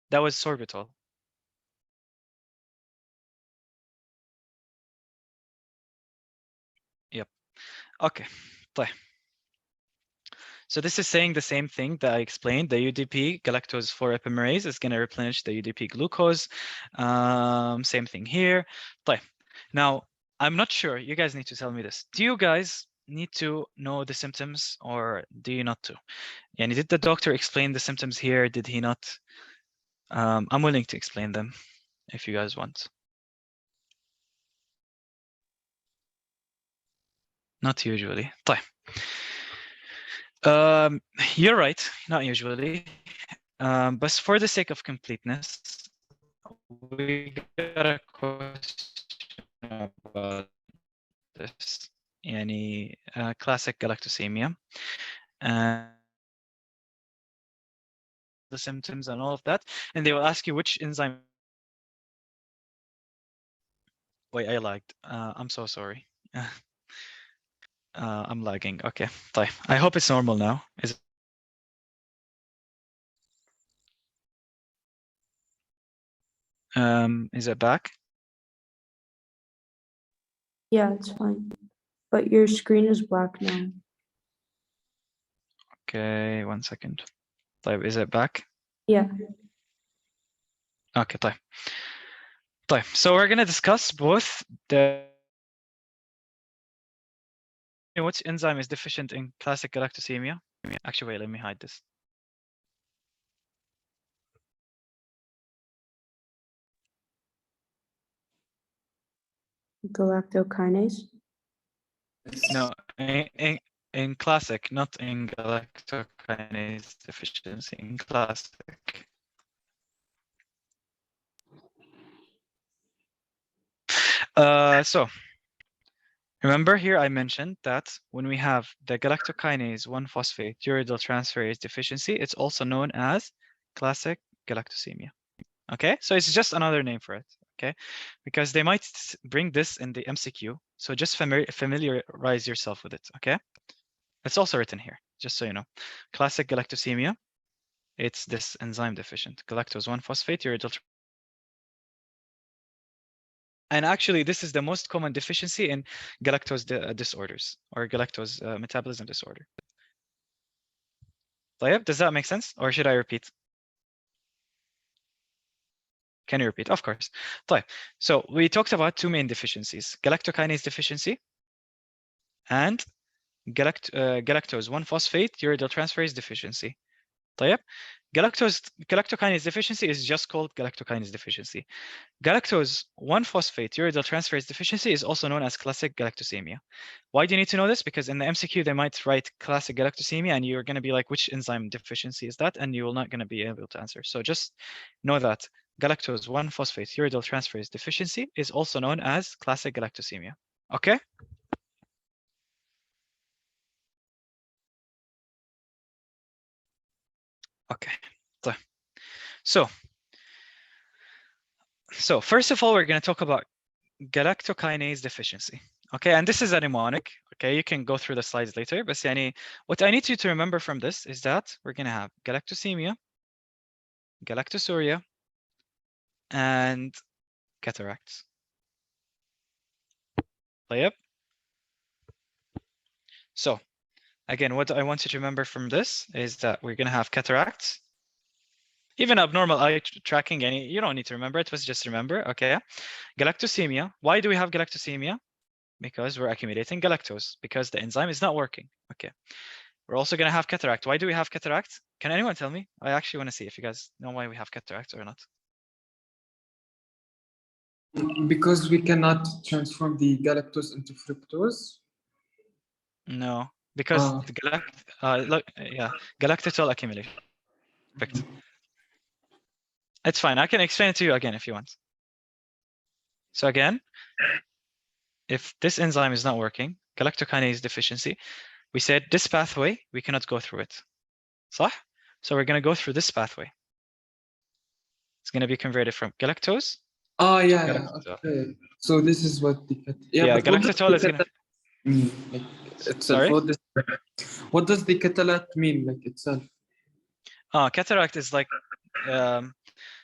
that was sorbitol. Yep. Okay. طيب. So this is saying the same thing that I explained. The UDP galactose 4 epimerase is going to replenish the UDP glucose. Same thing here. طيب. Now, I'm not sure. You guys need to tell me this. Do you guys need to know the symptoms or do you not to? Yani, did the doctor explain the symptoms here? Did he not? I'm willing to explain them if you guys want. Not usually. طيب. You're right, not usually. But for the sake of completeness, we got a question about this. Yani, classic galactosemia. The symptoms and all of that. And they will ask you which enzyme. Wait, I lagged. I'm so sorry. I'm lagging. Okay. طيب. I hope it's normal now. Is it back? Yeah, it's fine. But your screen is black now. Okay, 1 second. طيب, is it back? Yeah. Okay, طيب. طيب, so we're gonna discuss both the which enzyme is deficient in classic galactosemia. Actually, wait, let me hide this. Galactokinase. No, in classic, not in galactokinase deficiency, in classic. So remember here I mentioned that when we have the galactokinase 1-phosphate uridyl transferase deficiency, it's also known as classic galactosemia. Okay, so it's just another name for it. Okay, because they might bring this in the MCQ, so just familiarize yourself with it. Okay, it's also written here, just so you know. Classic galactosemia, it's this enzyme deficient, galactose 1-phosphate uridyl. And actually, this is the most common deficiency in galactose disorders or galactose metabolism disorder. طيب, does that make sense, or should I repeat? Can you repeat? Of course. طيب. So we talked about two main deficiencies: galactokinase deficiency and galactose 1-phosphate uridyl transferase deficiency. طيب. Galactokinase deficiency is just called galactokinase deficiency. Galactose 1-phosphate uridyl transferase deficiency is also known as classic galactosemia. Why do you need to know this? Because in the MCQ they might write classic galactosemia and you're going to be like, which enzyme deficiency is that? And you're not going to be able to answer. So just know that galactose 1-phosphate uridyl transferase deficiency is also known as classic galactosemia. Okay? Okay. So first of all, we're going to talk about galactokinase deficiency. Okay, and this is a mnemonic. Okay, you can go through the slides later. But what I need you to remember from this is that we're going to have galactosemia, galactosuria, and cataracts. Yep. So again, what I want you to remember from this is that we're going to have cataracts. Even abnormal eye tracking, you don't need to remember it, but just remember, okay? Galactosemia. Why do we have galactosemia? Because we're accumulating galactose, because the enzyme is not working. Okay. We're also going to have cataract. Why do we have cataract? Can anyone tell me? I actually want to see if you guys know why we have cataract or not. Because we cannot transform the galactose into fructose. No, because the galactitol accumulation. Perfect. It's fine. I can explain it to you again if you want. So again, if this enzyme is not working, galactokinase deficiency, we said this pathway, we cannot go through it. صح? So we're going to go through this pathway. It's going to be converted from galactose. Yeah. Okay. So this is what the galactitol is going to. Like itself. Sorry? What does the cataract mean, like itself? Cataract is like,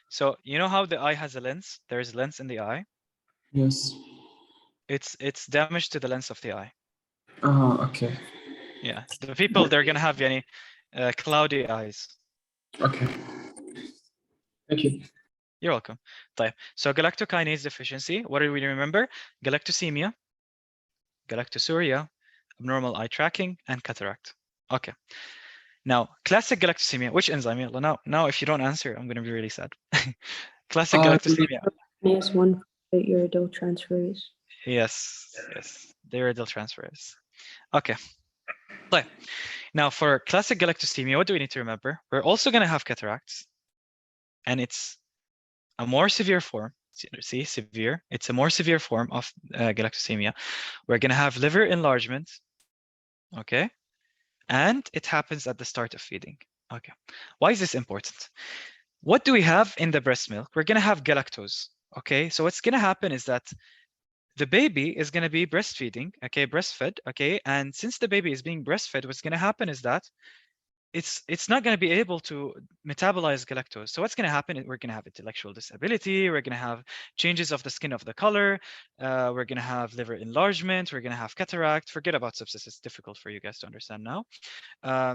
so you know how the eye has a lens? There is a lens in the eye. Yes. It's damage to the lens of the eye. Okay. Yeah, the people they're gonna have يعني cloudy eyes. Okay. Thank you. You're welcome. طيب. So galactokinase deficiency, what do we remember? Galactosemia, galactosuria, abnormal eye tracking, and cataract. Okay. Now, classic galactosemia, which enzyme? Now, if you don't answer, I'm going to be really sad. Classic galactosemia. Minus one uridyl transferase. Yes, the uridyl transferase. Okay. طيب. Now, for classic galactosemia, what do we need to remember? We're also going to have cataracts, and it's a more severe form. See, severe. It's a more severe form of galactosemia. We're going to have liver enlargement, okay? And it happens at the start of feeding. Okay. Why is this important? What do we have in the breast milk? We're going to have galactose, okay? So what's going to happen is that the baby is going to be breastfeeding, okay, breastfed, okay? And since the baby is being breastfed, what's going to happen is that it's not going to be able to metabolize galactose. So what's going to happen is we're going to have intellectual disability, we're going to have changes of the skin of the color, we're going to have liver enlargement, we're going to have cataract. Forget about sepsis, it's difficult for you guys to understand now.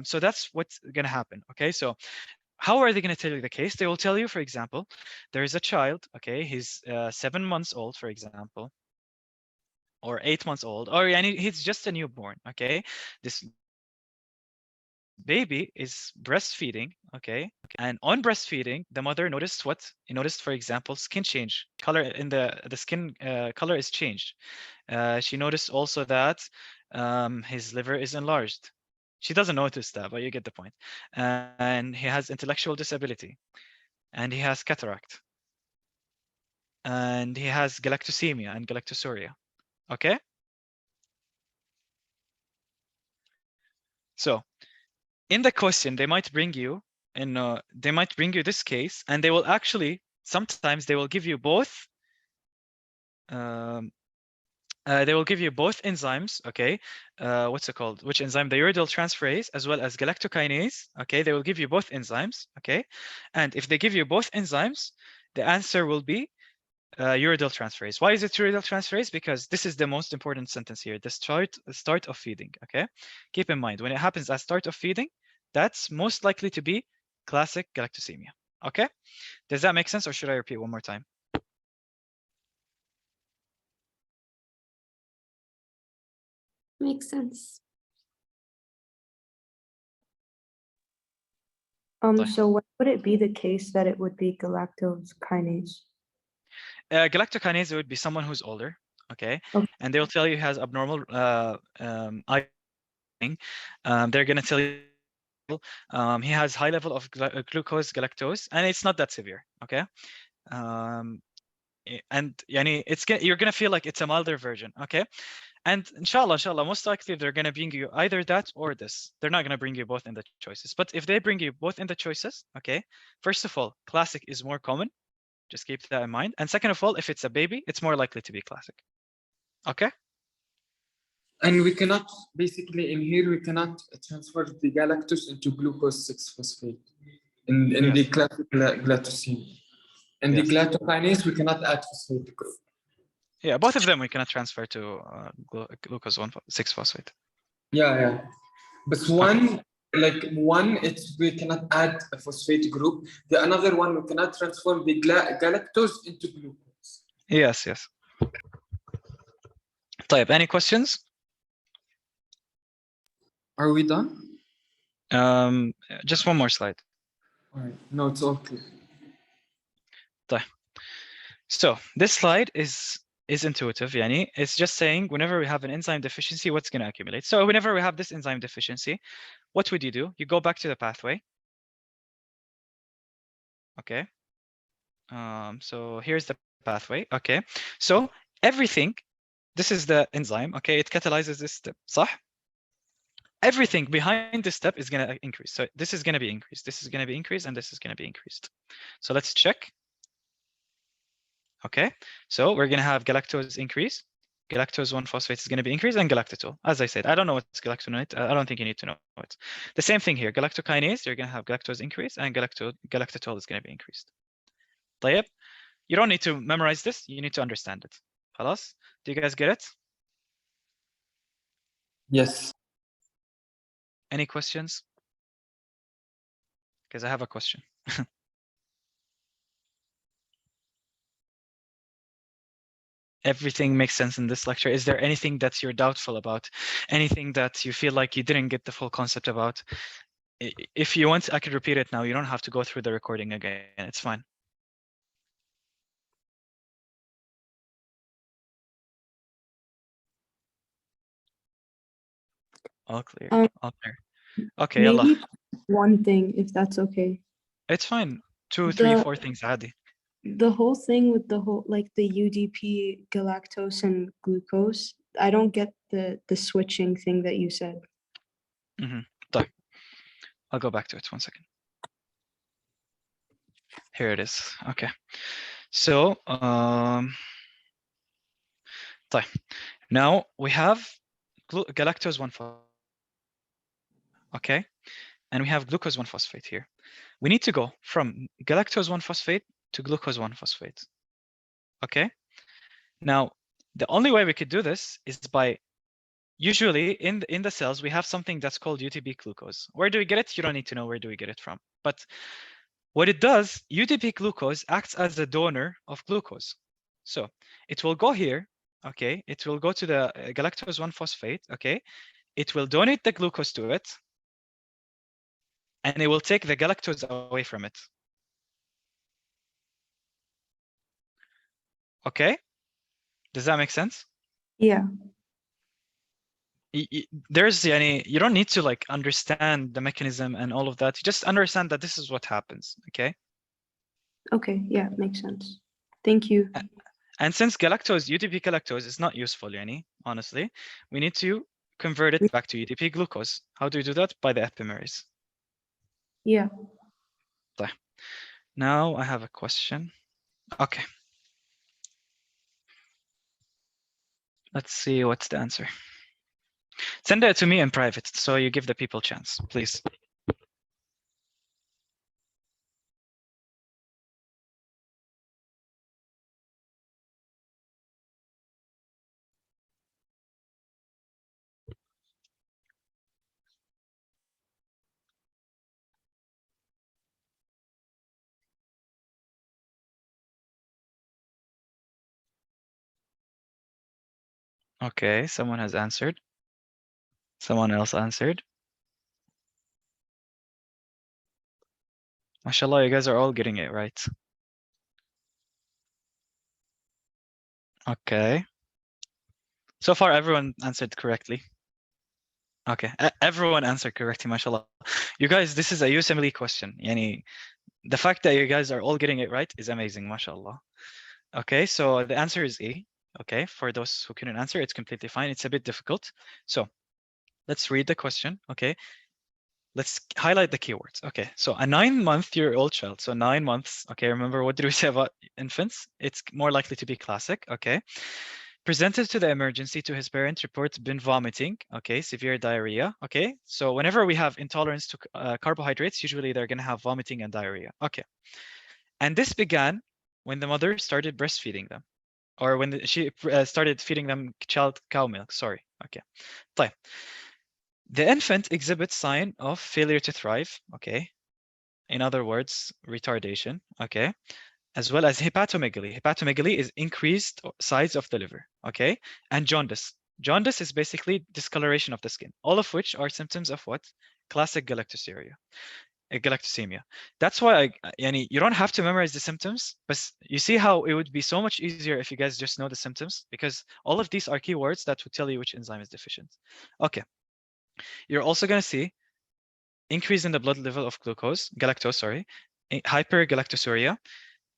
So that's what's going to happen, okay? So how are they going to tell you the case? They will tell you, for example, there is a child, okay, he's 7 months old, for example, or 8 months old, or he's just a newborn, okay? This baby is breastfeeding, okay, and on breastfeeding the mother noticed what he noticed, for example, skin change, color in the skin color is changed. She noticed also that his liver is enlarged. She doesn't notice that, but you get the point. And he has intellectual disability, and he has cataract, and he has galactosemia and galactosuria, okay? So in the question, they might bring you this case, and they will actually sometimes they will give you both. They will give you both enzymes, okay? What's it called? Which enzyme? The uridyl transferase as well as galactokinase. Okay, they will give you both enzymes, okay? And if they give you both enzymes, the answer will be uridyl transferase. Why is it uridyl transferase? Because this is the most important sentence here. The start of feeding. Okay, keep in mind when it happens at start of feeding, that's most likely to be classic galactosemia. Okay, does that make sense, or should I repeat one more time? Makes sense. So when would it be the case that it would be galactose kinase? Galactokinase would be someone who's older, okay, and they'll tell you he has abnormal eye. They're gonna tell you he has high level of glucose, galactose, and it's not that severe, okay? And you're gonna feel like it's a milder version, okay? And inshallah, most likely they're gonna bring you either that or this. They're not gonna bring you both in the choices. But if they bring you both in the choices, okay, first of all, classic is more common. Just keep that in mind. And second of all, if it's a baby, it's more likely to be classic. Okay? And we cannot, basically in here, we cannot transfer the galactose into glucose 6-phosphate in Yes. the classic galactosemia. And Yes. the galactokinase, we cannot add phosphate group. Yeah, both of them we cannot transfer to glucose 6-phosphate. Yeah. But one, we cannot add a phosphate group. The another one, we cannot transform the galactose into glucose. Yes. طيب, any questions? Are we done? Just one more slide. All right. No, it's all clear. So this slide is intuitive, yani. It's just saying whenever we have an enzyme deficiency, what's going to accumulate. So whenever we have this enzyme deficiency, what would you do? You go back to the pathway. Okay. So here's the pathway. Okay. So everything, this is the enzyme. Okay. It catalyzes this step. صح? Everything behind this step is going to increase. So this is going to be increased. This is going to be increased, and this is going to be increased. So let's check. Okay, so we're going to have galactose increase. Galactose 1-phosphate is going to be increased, and galactitol. As I said, I don't know what's galactonate. I don't think you need to know it. The same thing here. Galactokinase, you're going to have galactose increase, and galactitol is going to be increased. طيب, you don't need to memorize this. You need to understand it. خلاص? Do you guys get it? Yes. Any questions? Because I have a question. Everything makes sense in this lecture. Is there anything that you're doubtful about? Anything that you feel like you didn't get the full concept about? If you want, I could repeat it now. You don't have to go through the recording again. It's fine. All clear. All clear. Okay, Maybe yalla. one thing, if that's okay. It's fine. 2, 3, The 4 things عادي. the whole thing with the whole like the UDP, galactose and glucose, I don't get the switching thing that you said. طيب. I'll go back to it 1 second. Here it is. Okay. So, طيب. Now we have galactose 1-phosphate. Okay. And we have glucose 1-phosphate here. We need to go from galactose 1-phosphate to glucose 1-phosphate. Okay. Now, the only way we could do this is by usually in the cells we have something that's called UTP glucose. Where do we get it? You don't need to know where do we get it from. But what it does, UTP glucose acts as a donor of glucose. So it will go here. Okay. It will go to the galactose 1-phosphate. Okay. It will donate the glucose to it. And it will take the galactose away from it. Okay. Does that make sense? Yeah. There's any, you don't need to like understand the mechanism and all of that. You just understand that this is what happens. Okay. Okay. Yeah, makes sense. Thank you. And since galactose, UTP galactose is not useful, yani, honestly, we need to convert it back to UTP glucose. How do you do that? By the epimerase. Yeah. Now I have a question. Okay. Let's see what's the answer. Send it to me in private so you give the people a chance, please. Okay, someone has answered. Someone else answered. MashaAllah, you guys are all getting it right. Okay. So far, everyone answered correctly. Okay, everyone answered correctly, mashallah. You guys, this is a USMLE question. Yani, the fact that you guys are all getting it right is amazing, mashallah. Okay, so the answer is A. Okay, for those who couldn't answer, it's completely fine. It's a bit difficult. So let's read the question. Okay, let's highlight the keywords. Okay, so a 9-month-old child. So 9 months. Okay, remember what did we say about infants? It's more likely to be classic. Okay. Presented to the emergency to his parent, reports been vomiting, okay, severe diarrhea, okay? So whenever we have intolerance to carbohydrates, usually they're gonna have vomiting and diarrhea, okay. And this began when the mother started breastfeeding them, or when she started feeding them cow milk, sorry, okay. طيب. The infant exhibits sign of failure to thrive, okay? In other words, retardation, okay? As well as hepatomegaly. Hepatomegaly is increased size of the liver, okay? And jaundice. Jaundice is basically discoloration of the skin, all of which are symptoms of what? Classic galactosemia. That's why you don't have to memorize the symptoms, but you see how it would be so much easier if you guys just know the symptoms, because all of these are keywords that would tell you which enzyme is deficient. Okay. You're also going to see increase in the blood level of galactose, sorry, hypergalactosuria,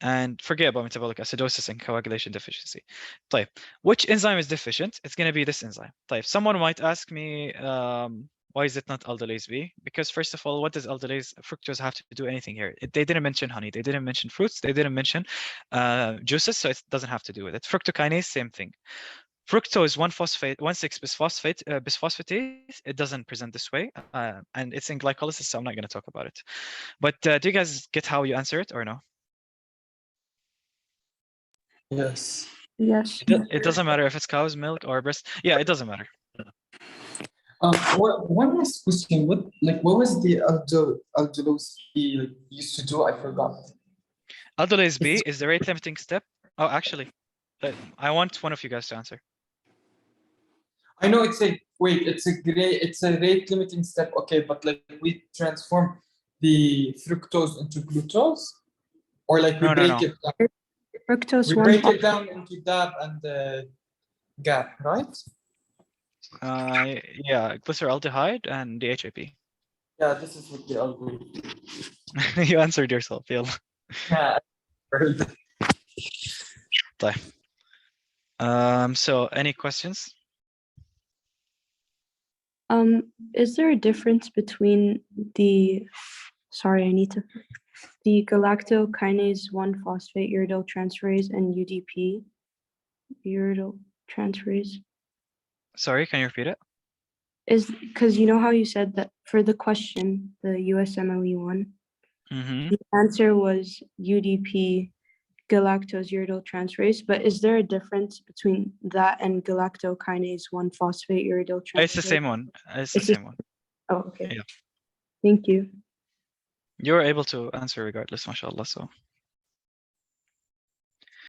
and forget about metabolic acidosis and coagulation deficiency. طيب, which enzyme is deficient? It's going to be this enzyme. طيب, someone might ask me, why is it not aldolase B? Because first of all, what does aldolase fructose have to do anything here? They didn't mention honey. They didn't mention fruits. They didn't mention juices, so it doesn't have to do with it. Fructokinase, same thing. Fructose 1,6-bisphosphatase, it doesn't present this way, and it's in glycolysis, so I'm not going to talk about it. But do you guys get how you answer it or no? Yes. Yes. It doesn't matter if it's cow's milk or breast. Yeah, it doesn't matter. One last question. What was the aldolase B like, used to do? I forgot. Aldolase B is the rate limiting step. Oh, actually, I want one of you guys to answer. I know it's a rate limiting step. Okay, but like we transform the fructose into glucose, or like we No, break it down. Fructose We one break phos- it down into DAB and GAP, right? Yeah, glyceraldehyde and DHAP. Yeah, this is what the algorithm. You answered yourself, Phil. Yeah. So any questions? Is there a difference between the galactokinase 1 phosphate uridyl transferase and UDP uridyl transferase? Sorry, can you repeat it? Is because you know how you said that for the question, the USMLE one, Mm-hmm. the answer was UDP galactose uridyl transferase, but is there a difference between that and galactokinase 1 phosphate uridyl transferase? It's the same one. It's the It's the- same one. Oh, okay. Yeah. Thank you. You're able to answer regardless, mashallah. So